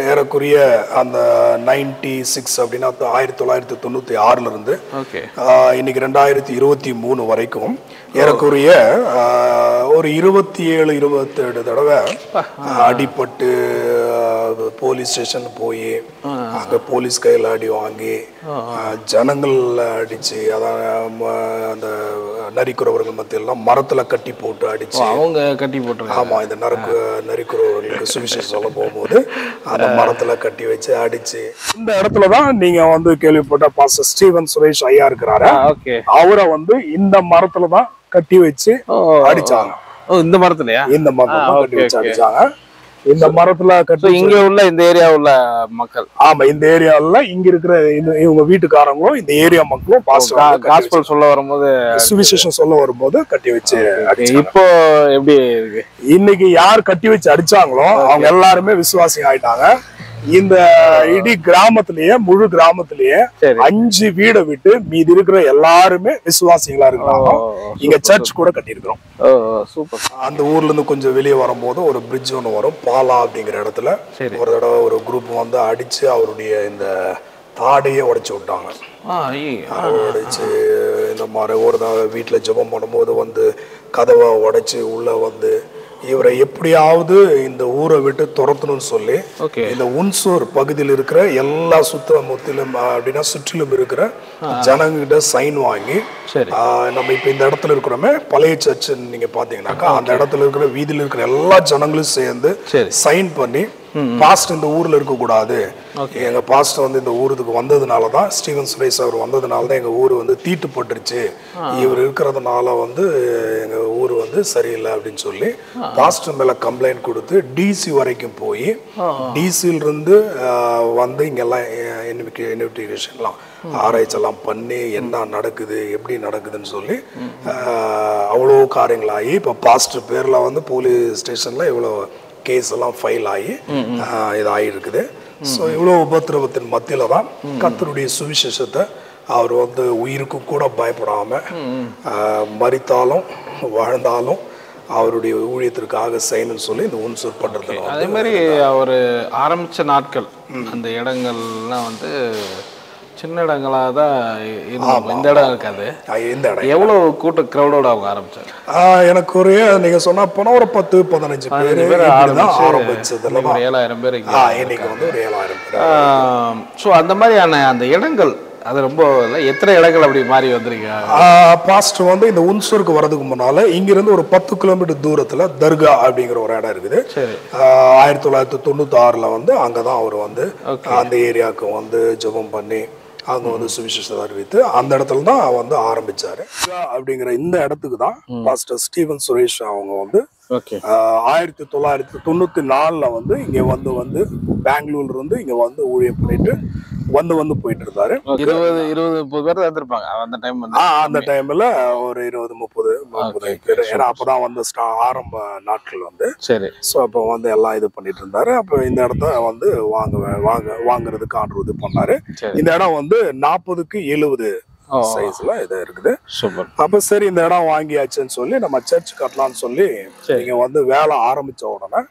Speaker 6: ஏறக்குரிய அந்த 96 அப்படின்னா 1996ல இருந்து இன்னைக்கு 2023 வரைக்கும் ஏறக்குரிய ஒரு 27-28 தடவை அடிபட்டு போலீஸ் ஸ்டேஷன் போய் அங்க போலீஸ் கையில் அடி வாங்கி ஜனங்கள் அடிச்சு, அதான் அந்த நரிக்குறவர்கள் மத்தியில் மரத்துல கட்டி போட்டு அடிச்சு
Speaker 1: அவங்க கட்டி போட்டு,
Speaker 6: ஆமா இந்த நரிக்குறவர்களுக்கு சுவிசேஷம் சொல்ல போகும்போது அந்த மரத்துல கட்டி வச்சு அடிச்சு. இந்த இடத்துலதான் நீங்க வந்து கேள்விப்பட்ட பாஸ்டர் ஸ்டீஃபன் சுரேஷ் ஐயா இருக்கிறாரு. அவரை வந்து இந்த மரத்துலதான் கட்டி வச்சு அடிச்சாங்க.
Speaker 1: இந்த மரத்துலயா?
Speaker 6: இந்த மரத்துல கட்டி வச்சு அடிச்சாங்க. இந்த மரத்துல கட்டி
Speaker 1: இங்க உள்ள இந்த ஏரியா உள்ள மக்கள்,
Speaker 6: ஆமா இந்த ஏரியால இங்க இருக்கிற இவங்க வீட்டுக்காரங்களும் இந்த ஏரியா மக்களும்
Speaker 1: காஸ்பல் சொல்ல வரும்போது,
Speaker 6: சுவிசேஷம் சொல்ல வரும்போது கட்டி வச்சு அடிச்சாங்க.
Speaker 1: இப்போ எப்படி இருக்கு?
Speaker 6: இன்னைக்கு யார் கட்டி வச்சு அடிச்சாங்களோ அவங்க எல்லாருமே விசுவாசி ஆயிட்டாங்க. இந்த இடி கிராமத்திலேயே முழு கிராமத்திலேயே 5 வீடை விட்டு மீதி இருக்கிற எல்லாருமே விசுவாசிகளா இருக்கிறாங்க. இங்க சர்ச் கூட கட்டியிருக்கிறோம்.
Speaker 1: சூப்பர்.
Speaker 6: அந்த ஊர்ல இருந்து கொஞ்சம் வெளியே வரும்போது ஒரு பிரிட்ஜ் ஒன்று வரும், பாலா அப்படிங்கிற இடத்துல ஒரு தடவை ஒரு குரூப் வந்து அடிச்சு அவருடைய இந்த தாடையே உடைச்சு விட்டாங்க. உடைச்சு இந்த மாதிரி ஒரு வீட்டுல ஜெபம் பண்ணும்போது வந்து கதவை உடைச்சு உள்ள வந்து இவரை எப்படியாவது இந்த ஊரை விட்டு துரத்தணும்னு சொல்லி இந்த உன்சூர் பகுதியில் இருக்கிற எல்லா முத்திலும் அப்படின்னா சுற்றிலும் இருக்கிற ஜனங்கிட்ட சைன் வாங்கி, நம்ம இப்ப இந்த இடத்துல இருக்கிறோமே பழைய சர்ச் நீங்க பாத்தீங்கன்னாக்கா அந்த இடத்துல இருக்கிற வீதியில் இருக்கிற எல்லா ஜனங்களும் சேர்ந்து சைன் பண்ணி பாஸ்ட் இந்த ஊர்ல இருக்க கூடாது, எங்க பாஸ்ட் வந்து இந்த ஊருக்கு வந்ததுனாலதான் ஸ்டீவன் சுரேஷ் அவர் வந்ததுனாலதான் எங்க ஊர் வந்து தீட்டுப்பட்டுருச்சு, இவர் இருக்கிறதுனால வந்து எங்க ஊர் வந்து சரியில்லை அப்படின்னு சொல்லி பாஸ்ட் மேல கம்ப்ளைண்ட் கொடுத்து டிசி வரைக்கும் போய் டிசியில இருந்து வந்து இங்கெல்லாம் இன்வெஸ்டிகேஷன்லாம் ஆராய்ச்சியெல்லாம் பண்ணி என்ன நடக்குது எப்படி நடக்குதுன்னு சொல்லி அவ்வளோ காரியங்களாகி இப்போ பாஸ்டர் பேர்ல வந்து போலீஸ் ஸ்டேஷன்ல இவ்வளோ கேஸ் எல்லாம் ஃபைல் ஆகி இது ஆகிருக்குது. ஸோ இவ்வளோ உபத்திரவத்தின் மத்தியில தான் கர்த்தருடைய சுவிசேஷத்தை அவர் வந்து உயிருக்கு கூட பயப்படாம மரித்தாலும் வாழ்ந்தாலும் அவருடைய ஊழியத்திற்காக செய்யணும்னு சொல்லி இந்த உன்சூர் பண்றது.
Speaker 1: அதே மாதிரி அவர் ஆரம்பிச்ச நாட்கள் அந்த இடங்கள்லாம் வந்து சின்ன இடங்களா தான் இந்த இடம் இருக்காது.
Speaker 6: இந்த இடம்
Speaker 1: எவ்வளவு கூட்ட கிரௌடோட அவங்க ஆரம்பிச்சாங்க?
Speaker 6: எனக்கு ஒரு நீங்க சொன்னா போனா ஒரு 10-15 பேர் ஆரம்பிச்சதுல
Speaker 1: 7000 பேர்
Speaker 6: இன்னைக்கு வந்து ஒரு 7000 பேர்.
Speaker 1: ஸோ அந்த மாதிரியான அந்த இடங்கள் அது ரொம்ப எத்தனை இடங்கள் அப்படி மாறி வந்திருக்கீங்க?
Speaker 6: பாஸ்ட் வந்து இந்த உன்சூருக்கு வர்றதுக்கு முன்னால இங்கிருந்து ஒரு 10 கிலோமீட்டர் தூரத்துல தர்கா அப்படிங்கிற ஒரு இடம் இருக்குது. 1996 வந்து அங்கதான் அவர் வந்து அந்த ஏரியாவுக்கு வந்து ஜெபம் பண்ணி அங்க வந்து சுவிசேஷத்தை அறிவித்து அந்த இடத்துல தான் வந்து ஆரம்பிச்சாரு. அப்படிங்கிற இந்த இடத்துக்கு தான் பாஸ்டர் ஸ்டீவன் சுரேஷ் அவங்க வந்து 1994 வந்து இங்க வந்து பெங்களூர்ல இருந்து இங்க வந்து ஊழியம் பண்ணிட்டு வந்து போயிட்டு இருந்தாரு.
Speaker 1: 20-30 பேர் இருந்திருப்பாங்க அந்த டைம்.
Speaker 6: அந்த டைம்ல ஒரு 20-30 பேர். ஏன்னா அப்பதான் வந்து ஆரம்ப நாட்கள் வந்து சரி. ஸோ அப்போ வந்து எல்லாம் இது பண்ணிட்டு இருந்தாரு. அப்போ இந்த இடத்த வந்து வாங்குறதுக்கு ஆர்டர் இது பண்ணாரு. இந்த இடம் வந்து 40க்கு 70 சைஸ்ல இது இருக்குது. அப்ப சரி இந்த இடம் வாங்கியாச்சுன்னு சொல்லி நம்ம சர்ச் கட்டலாம்னு சொல்லி நீங்க வந்து வேலை ஆரம்பிச்ச உடனே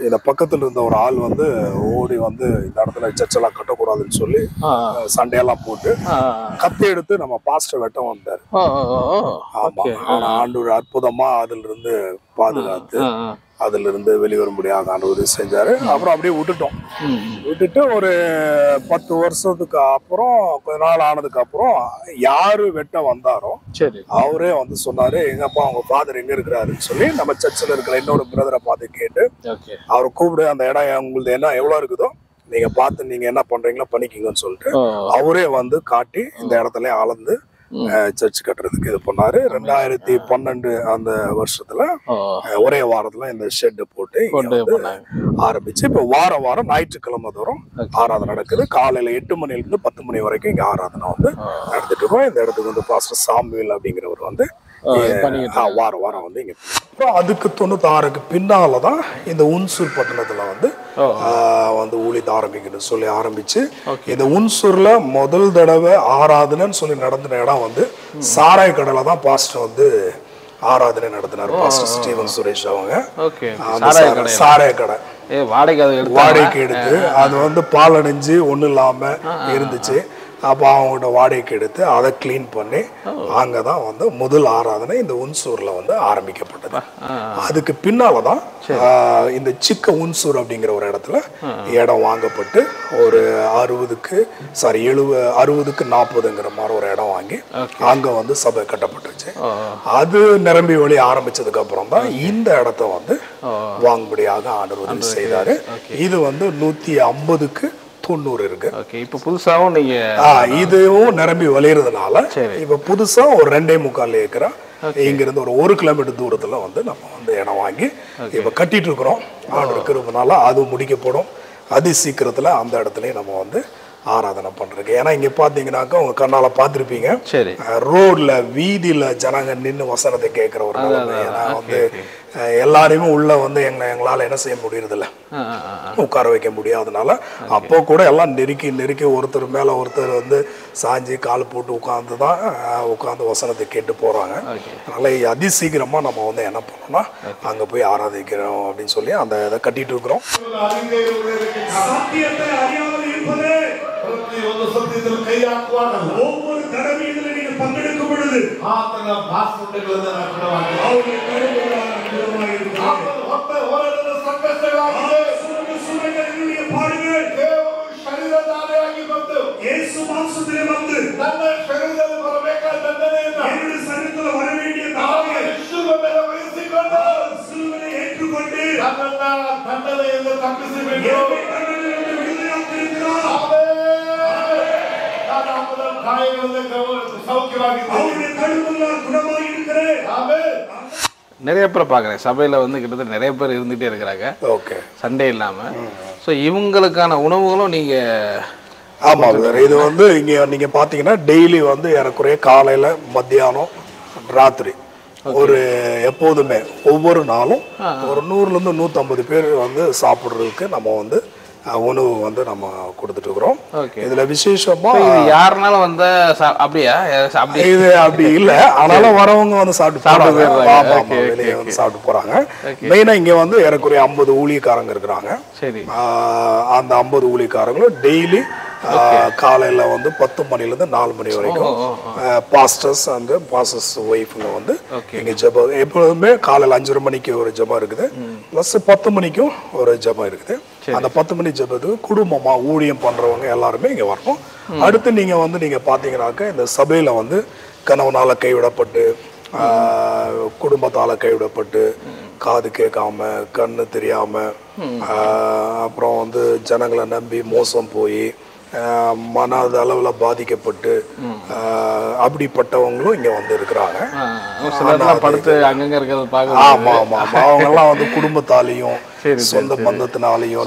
Speaker 6: இந்த பக்கத்துல இருந்த ஒரு ஆள் வந்து ஓடி வந்து இந்த இடத்துல சர்ச் எல்லாம் கட்டக்கூடாதுன்னு சொல்லி சண்டையெல்லாம் போட்டு கத்தி எடுத்து நம்ம பாஸ்டர் வெட்ட வந்தாரு. ஆமா, ஆனா ஆண்டவர் அற்புதமா அதுல இருந்து பாதுகாத்து அதுல இருந்து வெளிவரும்படியாக ஆண்டவர் செஞ்சாரு. அப்புறம் அப்படியே விட்டுட்டு ஒரு 10 வருஷத்துக்கு அப்புறம் கொஞ்ச நாள் ஆனதுக்கு அப்புறம் யாரு வெட்ட வந்தாரோ அவரே வந்து சொன்னாரு, எங்கப்பா அவங்க ஃபாதர் எங்க இருக்கிறாருன்னு சொல்லி நம்ம சர்ச்சில் இருக்கிற இன்னொரு பிரதரை பார்த்து கேட்டு அவரை கூப்பிடு, அந்த இடம் உங்களுக்கு என்ன எவ்வளவு இருக்குதோ நீங்க பார்த்து நீங்க என்ன பண்றீங்களோ பண்ணிக்கிங்கன்னு சொல்லிட்டு அவரே வந்து காட்டி இந்த இடத்துல அளந்து சர்ச் கட்டுறதுக்கு இது பண்ணாரு. 2012 அந்த வருஷத்துல ஒரே வாரத்துல இந்த ஷெட் போட்டு ஆரம்பிச்சு இப்ப வாரம் ஞாயிற்றுக்கிழமை தோறும் ஆராதனை நடக்குது. காலையில 8 மணில இருந்து 10 மணி வரைக்கும் இங்க ஆராதனை வந்து நடந்துட்டு இருக்கோம். இந்த இடத்துக்கு வந்து பாஸ்டர் சாமுவேல் அப்படிங்கிறவர் வந்து வாரம் வந்து இங்க. அதுக்கு 96க்கு பின்னாலதான் இந்த உன்சூர் பட்டணத்துல வந்து ஊழியத்தை ஆரம்பிக்கணும்னு சொல்லி ஆரம்பிச்சு இந்த உன்சூர்ல முதல் தடவை ஆராதனைன்னு சொல்லி நடந்த இடம் வந்து சாராய் கடலை தான் பாஸ்டர் வந்து ஆராதனை நடத்தினார். பாஸ்டர் ஸ்டீவன் சுரேஷ் அவங்க சாராய் கடை வாடகைக்கு எடுத்து அது வந்து பால் அடைஞ்சு ஒண்ணும் இல்லாம இருந்துச்சு. அப்போ அவங்கள்ட்ட வாடகைக்கு எடுத்து அதை கிளீன் பண்ணி அங்கதான் வந்து முதல் ஆராதனை இந்த உன்சூர்ல வந்து ஆரம்பிக்கப்பட்டது. அதுக்கு பின்னாலதான் இந்த சிக்க உன்சூர் அப்படிங்கிற ஒரு இடத்துல இடம் வாங்கப்பட்டு ஒரு 60க்கு 40ங்கிற மாதிரி ஒரு இடம் வாங்கி அங்க வந்து சபை கட்டப்பட்டுருச்சு. அது நிரம்பி வழி ஆரம்பிச்சதுக்கு அப்புறம் தான் இந்த இடத்த வந்து வாங்கும்படியாக ஆண்டவர் உதவி செய்தாரு. இது வந்து 150க்கு 90 இருக்கு.
Speaker 1: இப்ப புதுசாவும் நீங்க
Speaker 6: இதுவும் நிரம்பி வளையறதுனால இப்ப புதுசா ஒரு 2.25 ஏக்கரா இங்க இருந்து ஒரு 1 கிலோமீட்டர் தூரத்துல வந்து நம்ம வந்து இடம் வாங்கி இப்ப கட்டிட்டு இருக்கிறோம். ஆர்டர் இருக்கிறதுனால அது முடிக்கப்படும். அதி சீக்கிரத்துல அந்த இடத்துலயும் நம்ம வந்து ஆராதனை பண்றதுக்கு. ஏன்னா இங்க பாத்தீங்கன்னாக்கா உங்க கண்ணால பாத்துருப்பீங்க, ரோட்ல வீதியில ஜனங்க நின்று வசனத்தை கேட்கிற ஒரு நிலைமை. ஏன்னா வந்து எல்லாரையுமே உள்ள வந்து எங்களால் என்ன செய்ய முடியறதில்ல, உட்கார வைக்க முடியாதனால அப்போ கூட எல்லாம் நெருக்கி ஒருத்தர் மேலே ஒருத்தர் வந்து சாஞ்சி கால் போட்டு உட்காந்து வசனத்தை கேட்டு போகிறாங்க. அதனால அதிசீக்கிரமாக நம்ம வந்து என்ன பண்ணோம்னா அங்கே போய் ஆராதிக்கிறோம் அப்படின்னு சொல்லி அந்த இதை கட்டிட்டு இருக்கிறோம்.
Speaker 5: ஒவ்வொரு தடவையும் நீங்க பங்கெடுக்கும் பொழுது ஏற்றுக்கொண்டு
Speaker 1: நிறைய பேர் பார்க்குறேன் சபையில் வந்து கிட்டத்தட்ட நிறைய பேர் இருந்துகிட்டே இருக்கிறாங்க.
Speaker 6: ஓகே,
Speaker 1: சண்டே இல்லாமல். ஸோ இவங்களுக்கான உணவுகளும் நீங்கள்
Speaker 6: ஆமாம் சார். இது வந்து இங்கே நீங்கள் பார்த்தீங்கன்னா டெய்லி வந்து ஏறக்குறைய காலையில் மத்தியானம் ராத்திரி ஒரு எப்போதுமே ஒவ்வொரு நாளும் ஒரு 100லேருந்து 150 பேர் வந்து சாப்பிட்றதுக்கு நம்ம வந்து உணவு வந்து நம்ம கொடுத்துட்டு இருக்கிறோம். இதுல விசேஷமா
Speaker 1: யாருனாலும் வந்து அப்படியா
Speaker 6: இது அப்படி இல்ல, ஆனாலும் வரவங்க வந்து சாப்பிட்டு வெளியே வந்து சாப்பிட்டு போறாங்க. மெயினா இங்க வந்து ஏறக்குறைய 50 ஊழியக்காரங்க இருக்கிறாங்க.
Speaker 1: சரி,
Speaker 6: அந்த 50 ஊழியக்காரங்களும் டெய்லி காலையில வந்து 10 மணிலேருந்து 4 மணி வரைக்கும் பாஸ்டர்ஸ் அண்ட் பாஸ்டர்ஸ் ஒய்ஃபுங்க வந்து இங்க ஜெபம் எப்பொழுதுமே காலையில் 5:30 மணிக்கு ஒரு ஜெபம் இருக்குது, பிளஸ் 10 மணிக்கும் ஒரு ஜெபம் இருக்குது. அந்த 10 மணி ஜெபத்துக்கு குடும்பமா ஊழியம் பண்றவங்க எல்லாருமே இங்க வரணும். அடுத்து நீங்க வந்து நீங்க பாத்தீங்கன்னாக்க இந்த சபையில வந்து கணவனால கைவிடப்பட்டு குடும்பத்தால கைவிடப்பட்டு காது கேட்காம கண்ணு தெரியாம அப்புறம் வந்து ஜனங்களை நம்பி மோசம் போய் மன அளவுல பாதிக்கப்பட்டு அப்படிப்பட்டவங்களும் இங்க வந்து இருக்கிறாங்க. ஆமா ஆமா ஆமா, அவங்க எல்லாம் வந்து குடும்பத்தாலையும் சொந்த பந்தத்தினாலையும்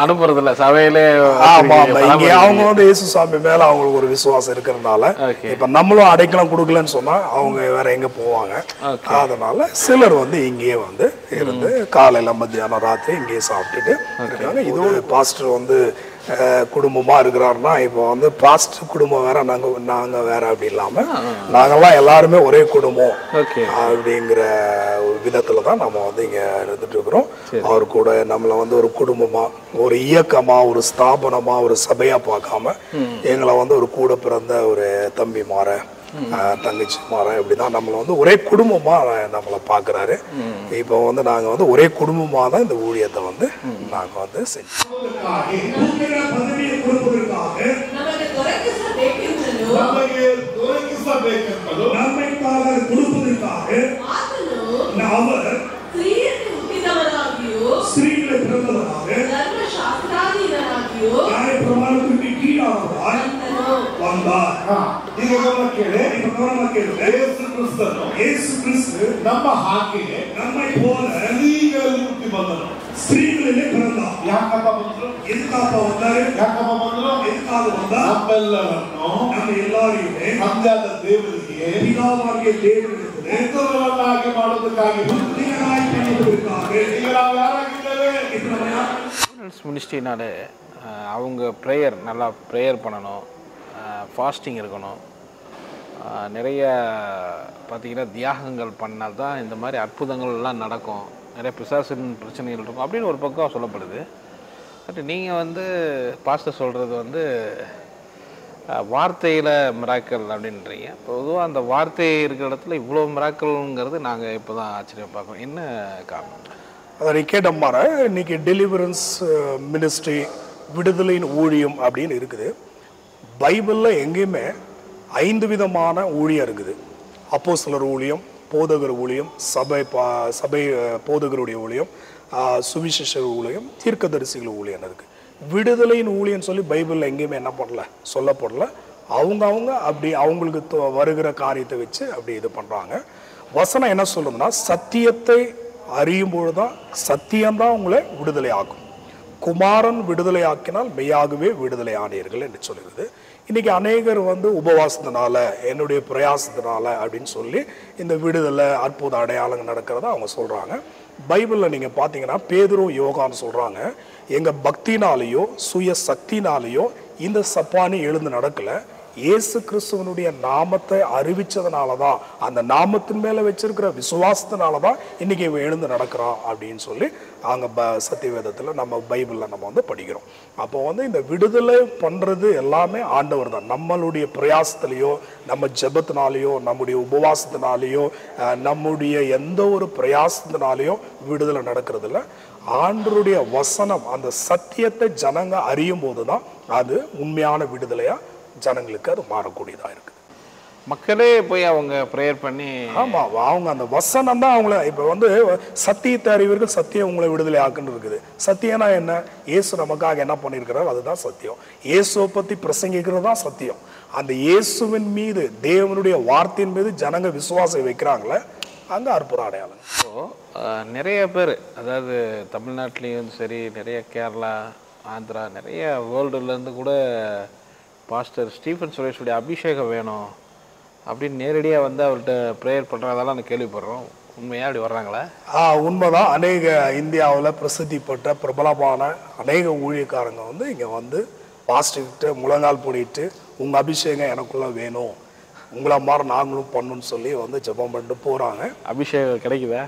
Speaker 1: அனுப்புறது இல்ல சபையிலே.
Speaker 6: ஆமா ஆமா, இங்க அவங்க வந்து இயேசு சாமி மேல அவங்களுக்கு ஒரு விசுவாசம் இருக்கிறதுனால இப்ப நம்மளும் அடைக்கலம் கொடுக்கலன்னு சொன்னா அவங்க வேற எங்க போவாங்க. அதனால சிலர் வந்து இங்கேயே வந்து இருந்து காலையில மத்தியானம் ராத்திரி இங்கேயே சாப்பிட்டுட்டு இருக்காங்க. இது ஒரு பாஸ்டர் வந்து குடும்பமா இருக்கிறாருன்னா இப்போ வந்து பாஸ்டர் குடும்பம் வேற நாங்க வேற அப்படி இல்லாம நாங்கெல்லாம் எல்லாருமே ஒரே குடும்பம் அப்படிங்கிற ஒரு விதத்துல தான் நம்ம வந்து இங்க இருந்துட்டு இருக்கிறோம். அவர் கூட நம்மளை வந்து ஒரு குடும்பமா ஒரு இயக்கமா ஒரு ஸ்தாபனமா ஒரு சபையா பார்க்காம எங்களை வந்து ஒரு கூட பிறந்த ஒரு தம்பி மாற தங்கச்சி மாற இப்படிதான் நம்மளை வந்து ஒரே குடும்பமா நம்மளை பாக்குறாரு. இப்போ வந்து நாங்க வந்து ஒரே குடும்பமா தான் இந்த ஊழியத்தை வந்து நாங்க வந்து செஞ்சோம்.
Speaker 5: ನಮ್ಮ ಹಾಕಿಗೆ ನಮ್ಮ போல ಸ್ತ್ರೀಗಳಲ್ಲಿ ಹುಟ್ಟಿ ಬಂದನು. ಸ್ತ್ರೀಗಳಲ್ಲಿ பிறந்த ಯಾಕಪ್ಪ ಬಂದ್ರು? ಎದಕ್ಕಪ್ಪ ಬಂದಾರೆ? ಯಾಕಪ್ಪ ಬಂದ್ರು? ಎದಕ್ಕಾಗ ಬಂದ? ನಮ್ಮೆಲ್ಲರನ್ನು ನಮ್ಮ ಎಲ್ಲರಿಗೂ ತಂದೆಯಾದ ದೇವರಿಗೆ ಪಿತಾವಾಗಿದೆ ದೇವರಿಗೆ ಪುತ್ರರನ್ನಾಗಿ ಮಾಡೋದಕ್ಕಾಗಿ ಪುತ್ರಿಯರಾಗಿ ಮಾಡೋದಕ್ಕಾಗಿ ಈಗ ನಾವು ಯಾರಾಗಿದ್ದೇವೆ?
Speaker 1: மினிஸ்ட்ரினாலே அவங்க ப்ரேயர் நல்லா ப்ரேயர் பண்ணணும், ஃபாஸ்டிங் இருக்கணும், நிறைய பார்த்திங்கன்னா தியாகங்கள் பண்ணால் தான் இந்த மாதிரி அற்புதங்கள்லாம் நடக்கும், நிறைய பிசாசின் பிரச்சனைகள் இருக்கும் அப்படின்னு ஒரு பக்கம் சொல்லப்படுது. பட் நீங்கள் வந்து பாஸ்டர் சொல்கிறது வந்து வார்த்தையில் மிராக்கள் அப்படின்றீங்க. பொதுவாக அந்த வார்த்தை இருக்கிற இடத்துல இவ்வளோ மிராக்கள்ங்கிறது நாங்கள் இப்போ தான் ஆச்சரியம் பார்க்குறோம். என்ன காரணம்?
Speaker 6: அதை நீ கேட்டம்மார இன்னைக்கு டெலிவரன்ஸ் மினிஸ்ட்ரி விடுதலையின் ஊழியம் அப்படின்னு இருக்குது. பைபிளில் எங்கேயுமே 5 விதமான ஊழியம் இருக்குது. அப்போஸ்தலர் ஊழியம், போதகர் ஊழியம், சபை போதகருடைய ஊழியம், சுவிசேஷர் ஊழியம், தீர்க்கதரிசிகள் ஊழியம் இருக்கு. விடுதலையின் ஊழியம் சொல்லி பைபிளில் எங்கேயுமே என்ன பண்ணல, சொல்லப்படல. அவங்க அப்படி அவங்களுக்கு வருகிற காரியத்தை வச்சு அப்படி இது பண்றாங்க. வசனம் என்ன சொல்லுதுன்னா, சத்தியத்தை அறியும் பொழுதுதான் சத்தியம்தான் உங்களை விடுதலை ஆக்கும், குமாரன் விடுதலை ஆக்கினால் மெய்யாகவே விடுதலை ஆனீர்கள் என்று சொல்லுகிறது. இன்னைக்கு அநேகர் வந்து உபவாசத்தினால, என்னுடைய பிரயாசத்தினால அப்படின்னு சொல்லி இந்த விடுதலை அற்புத அடையாளங்கள் நடக்கிறத அவங்க சொல்றாங்க. பைபிளில் நீங்க பார்த்தீங்கன்னா பேதுரு யோகான்னு சொல்றாங்க, எங்க பக்தினாலேயோ சுய சக்தினாலேயோ இந்த சப்பானி எழுந்து நடக்கல, இயேசு கிறிஸ்துவனுடைய நாமத்தை அறிவிச்சதுனாலதான், அந்த நாமத்தின் மேல வச்சிருக்கிற விசுவாசத்தினாலதான் இன்னைக்கு இவன் எழுந்து நடக்கிறான் அப்படின்னு சொல்லி அங்க சத்தியவேதத்துல நம்ம பைபிள்ல நம்ம வந்து படிக்கிறோம். அப்போ வந்து இந்த விடுதலை பண்றது எல்லாமே ஆண்டவர் தான். நம்மளுடைய பிரயாசத்திலேயோ, நம்ம ஜெபத்தினாலேயோ, நம்முடைய உபவாசத்தினாலேயோ, நம்முடைய எந்த ஒரு பிரயாசத்தினாலேயோ விடுதலை நடக்கிறது இல்லை. ஆண்டவருடைய வசனம், அந்த சத்தியத்தை ஜனங்க அறியும் போதுதான் அது உண்மையான விடுதலையா ஜனங்களுக்கு அது மாறக்கூடியதா இருக்கு.
Speaker 1: மக்களே போய் அவங்க ப்ரேயர் பண்ணி,
Speaker 6: ஆமா, அவங்க அந்த வசனம் தான் அவங்கள இப்ப வந்து சத்தியத்தை அறிவீர்கள், சத்தியம் உங்களை விடுதலை ஆக்குன்னு இருக்குது. சத்தியம்னா என்ன? இயேசு நமக்காக என்ன பண்ணியிருக்கிறார், அதுதான் சத்தியம். இயேசுவை பத்தி பிரசங்கிக்கிறது தான் சத்தியம். அந்த இயேசுவின் மீது, தேவனுடைய வார்த்தையின் மீது ஜனங்க விசுவாசம் வைக்கிறாங்களே, அங்க அற்புத அடையாளம்.
Speaker 1: ஸோ நிறைய பேர், அதாவது தமிழ்நாட்டிலையும் சரி, நிறைய கேரளா, ஆந்திரா, நிறைய வேர்ல்டுலேருந்து கூட பாஸ்டர் ஸ்டீஃபன் சுரேஷுடைய அபிஷேகம் வேணும் அப்படின்னு நேரடியாக வந்து அவர்கிட்ட ப்ரேயர் பண்ணுறதெல்லாம் நான் கேள்விப்படுறோம். உண்மையாக அப்படி வர்றாங்களா?
Speaker 6: உண்மைதான். அநேக இந்தியாவில் பிரசித்தி பெற்ற பிரபலமான அநேக ஊழியக்காரங்க வந்து இங்கே வந்து பாஸ்டர்கிட்ட முழங்கால் போடிட்டு, உங்கள் அபிஷேகம் எனக்குள்ள வேணும், உங்களை மாதிரி நாங்களும் பண்ணணும்னு சொல்லி வந்து ஜெபம் பண்ணிட்டு போகிறாங்க.
Speaker 1: அபிஷேகம் கிடைக்குதா?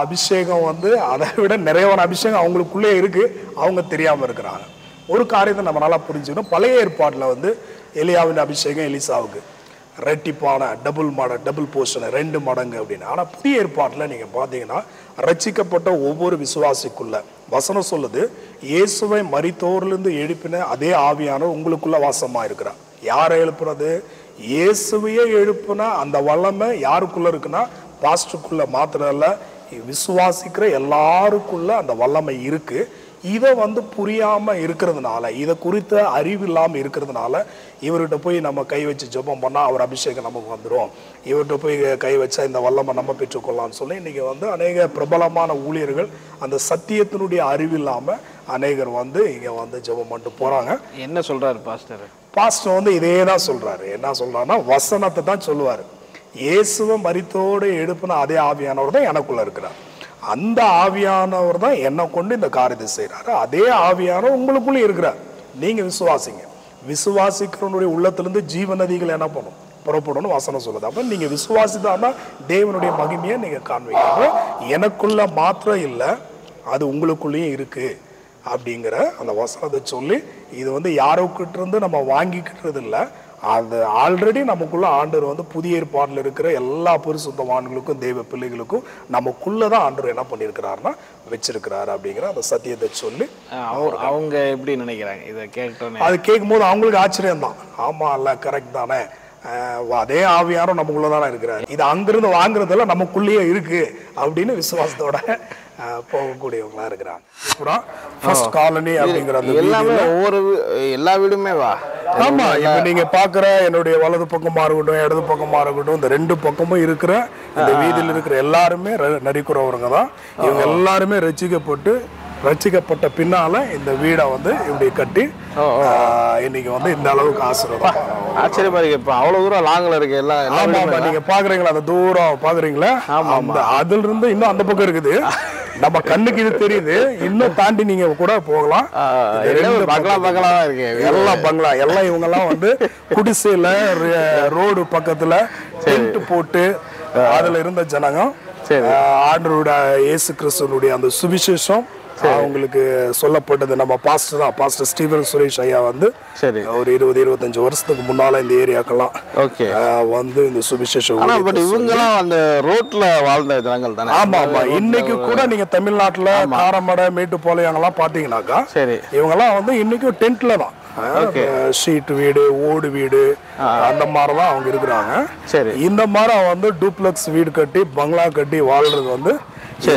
Speaker 6: அபிஷேகம் வந்து அதை விட நிறையவான அபிஷேகம் அவங்களுக்குள்ளே இருக்கு, அவங்க தெரியாமல் இருக்கிறாங்க. ஒரு காரியத்தை நம்ம நல்லா புரிஞ்சுக்கணும். பழைய ஏற்பாட்டில் வந்து எலியாவின் அபிஷேகம் எலிசாவுக்கு ரெட்டிப்பான டபுள் போர்ஷன் 2 மடங்கு அப்படின்னு. ஆனால் புதிய ஏற்பாட்டில் நீங்கள் பார்த்தீங்கன்னா ரட்சிக்கப்பட்ட ஒவ்வொரு விசுவாசிக்குள்ள வசனம் சொல்லுது, இயேசுவை மரித்தோரிலிருந்து எழுப்பின அதே ஆவியானவர் உங்களுக்குள்ள வாசமா இருக்கிறார். யாரை எழுப்புனது? இயேசுவையே எழுப்புனா அந்த வல்லமை யாருக்குள்ள இருக்குன்னா பாஸ்டருக்குள்ள மாத்திரம் இல்லை, விசுவாசிக்கிற எல்லாருக்குள்ள அந்த வல்லமை இருக்கு. இதை வந்து புரியாம இருக்கிறதுனால, இதை குறித்த அறிவு இல்லாம இருக்கிறதுனால, இவர்கிட்ட போய் நம்ம கை வச்சு ஜெபம் பண்ணா அவர் அபிஷேகம் நமக்கு வந்துடும், இவர்கிட்ட போய் கை வச்சா இந்த வல்லமை நம்ம பெற்றுக்கொள்ளலாம்னு சொல்லி இன்னைக்கு வந்து அநேக பிரபலமான ஊழியர்கள் அந்த சத்தியத்தினுடைய அறிவு இல்லாம அநேகர் வந்து இங்க வந்து ஜெபம் பண்ணிட்டு போறாங்க.
Speaker 1: என்ன சொல்றாரு பாஸ்டர்?
Speaker 6: பாஸ்டர் வந்து இதே தான் சொல்றாரு. என்ன சொல்றாருன்னா வசனத்தை தான் சொல்லுவாரு. இயேசுவை மரித்தோடு எழுப்புன அதே ஆவியானவர் தான் எனக்குள்ள இருக்கிறார், அந்த ஆவியானவர் தான் என்னை கொண்டு இந்த காரியத்தை செய்யறாரு, அதே ஆவியானவர் உங்களுக்குள்ளே இருக்கிறார். நீங்க விசுவாசிங்க, விசுவாசிக்கிறவனுடைய உள்ளத்திலிருந்து ஜீவ நதிகள் என்ன பண்ணும், புறப்படணும் வசனம் சொல்லுது. அப்ப நீங்க விசுவாசித்தான்னா தேவனுடைய மகிமையை நீங்க காண்பிக்க. எனக்குள்ள மாத்திரம் இல்லை, அது உங்களுக்குள்ளேயும் இருக்கு அப்படிங்கிற அந்த வசனத்தை சொல்லி, இது வந்து யாரோக்கிட்ட இருந்து நம்ம வாங்கிக்கிட்டது இல்லை, அது ஆல்ரெடி நமக்குள்ள ஆண்டவர் வந்து புதிய ஏற்பாட்டில் இருக்கிற எல்லா பரிசுத்தவான்களுக்கும் தெய்வ பிள்ளைகளுக்கும் நமக்குள்ளதான் ஆண்டவர் என்ன பண்ணியிருக்கிறாருன்னா வச்சிருக்கிறாரு அப்படிங்கிற அந்த சத்தியத்தை சொல்லி
Speaker 1: அவங்க எப்படி நினைக்கிறாங்க இதை கேட்டோன்னே?
Speaker 6: அது கேட்கும் போது அவங்களுக்கு ஆச்சரியம் தான். ஆமா இல்ல, கரெக்ட் தானே, அதே ஆவியாரும் நமக்குள்ளதானே இருக்கிறாரு, இது அங்கிருந்து வாங்குறதெல்லாம் நமக்குள்ளேயே இருக்கு அப்படின்னு விசுவாசத்தோட போகக்கூடியவங்களா இருக்கிறாங்க. ஃபர்ஸ்ட் காலனி அப்படிங்கிற அந்த
Speaker 1: எல்லாமே ஒவ்வொரு எல்லா வீடுமே வா.
Speaker 6: ஆமா, இப்ப நீங்க பாக்குற என்னுடைய வலது பக்கமா இருக்கட்டும், இடது பக்கமா இருக்கட்டும், இந்த 2 பக்கமும் இருக்கிற இந்த வீதியில் இருக்கிற எல்லாருமே நரிக்குறவங்க தான். இவங்க எல்லாருமே ரட்சிக்கப்பட்ட பின்னால இந்த வீடை வந்து இப்படி கட்டி இன்னைக்கு வந்து இந்த அளவுக்கு ஆசீர்வாதம்.
Speaker 1: ஆச்சரியமா இருக்கு. இப்ப அவ்வளவு தூரம் லாங்ல இருக்கு எல்லாம்.
Speaker 6: ஆமா, நீங்க பாக்குறீங்களா, அந்த தூரம் பாக்குறீங்களா? அதுல இருந்து இன்னும் அந்த பக்கம் இருக்குது, நம்ம கண்ணுக்கு இது தெரியுது, இன்னும் தாண்டி நீங்க கூட போகலாம்.
Speaker 1: பங்களா இருக்கு,
Speaker 6: எல்லாம் பங்களா, எல்லாம் இவங்க எல்லாம் வந்து குடிசையில ரோடு பக்கத்துல டென்ட் போட்டு அதுல இருந்த ஜனங்க ஆண்டவருடைய இயேசு கிறிஸ்துவனுடைய அந்த சுவிசேஷம் அவங்களுக்கு சொல்லப்பட்டது. நம்ம பாஸ்டர் ஸ்டீஃபன் சுரேஷ் ஐயா வந்து ஒரு 20-25 வருஷத்துக்கு முன்னால இந்த ஏரியாக்கெல்லாம் வந்து இந்த சுவிசேஷம்.
Speaker 1: இவங்கெல்லாம் அந்த ரோட்ல வாழ்ந்த ஜனங்கள் தானே?
Speaker 6: ஆமா ஆமா. இன்னைக்கு கூட நீங்க தமிழ்நாட்டுல காரமடை, மேட்டுப்பாளையங்கள்லாம் பாத்தீங்கன்னாக்கா இவங்கெல்லாம் வந்து இன்னைக்கும் டென்ட்ல தான், ஷீட் வீடு, ஓடு வீடு, அந்த மாதிரிதான் அவங்க இருக்கிறாங்க. இந்த மாதிரி வந்து டூப்ளெக்ஸ் வீடு கட்டி பங்களா கட்டி வாழ்றது வந்து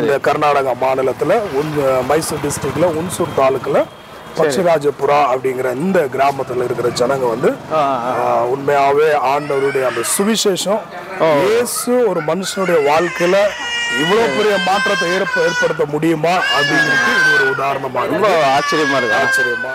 Speaker 6: இந்த கர்நாடகா மாநிலத்துல மைசூர் டிஸ்ட்ரிக்ட்ல உன்சூர் தாலுக்குல பச்சராஜபுரா அப்படிங்கிற இந்த கிராமத்துல இருக்கிற ஜனங்க வந்து உண்மையாவே ஆண்டவருடைய அந்த சுவிசேஷம், இயேசு ஒரு மனுஷனுடைய வாழ்க்கையில இவ்வளவு பெரிய மாற்றத்தை ஏற்படுத்த முடியுமா அப்படிங்கிறது இது ஒரு உதாரணமா.
Speaker 1: ரொம்ப ஆச்சரியமா இருக்கு.
Speaker 6: ஆச்சரியமா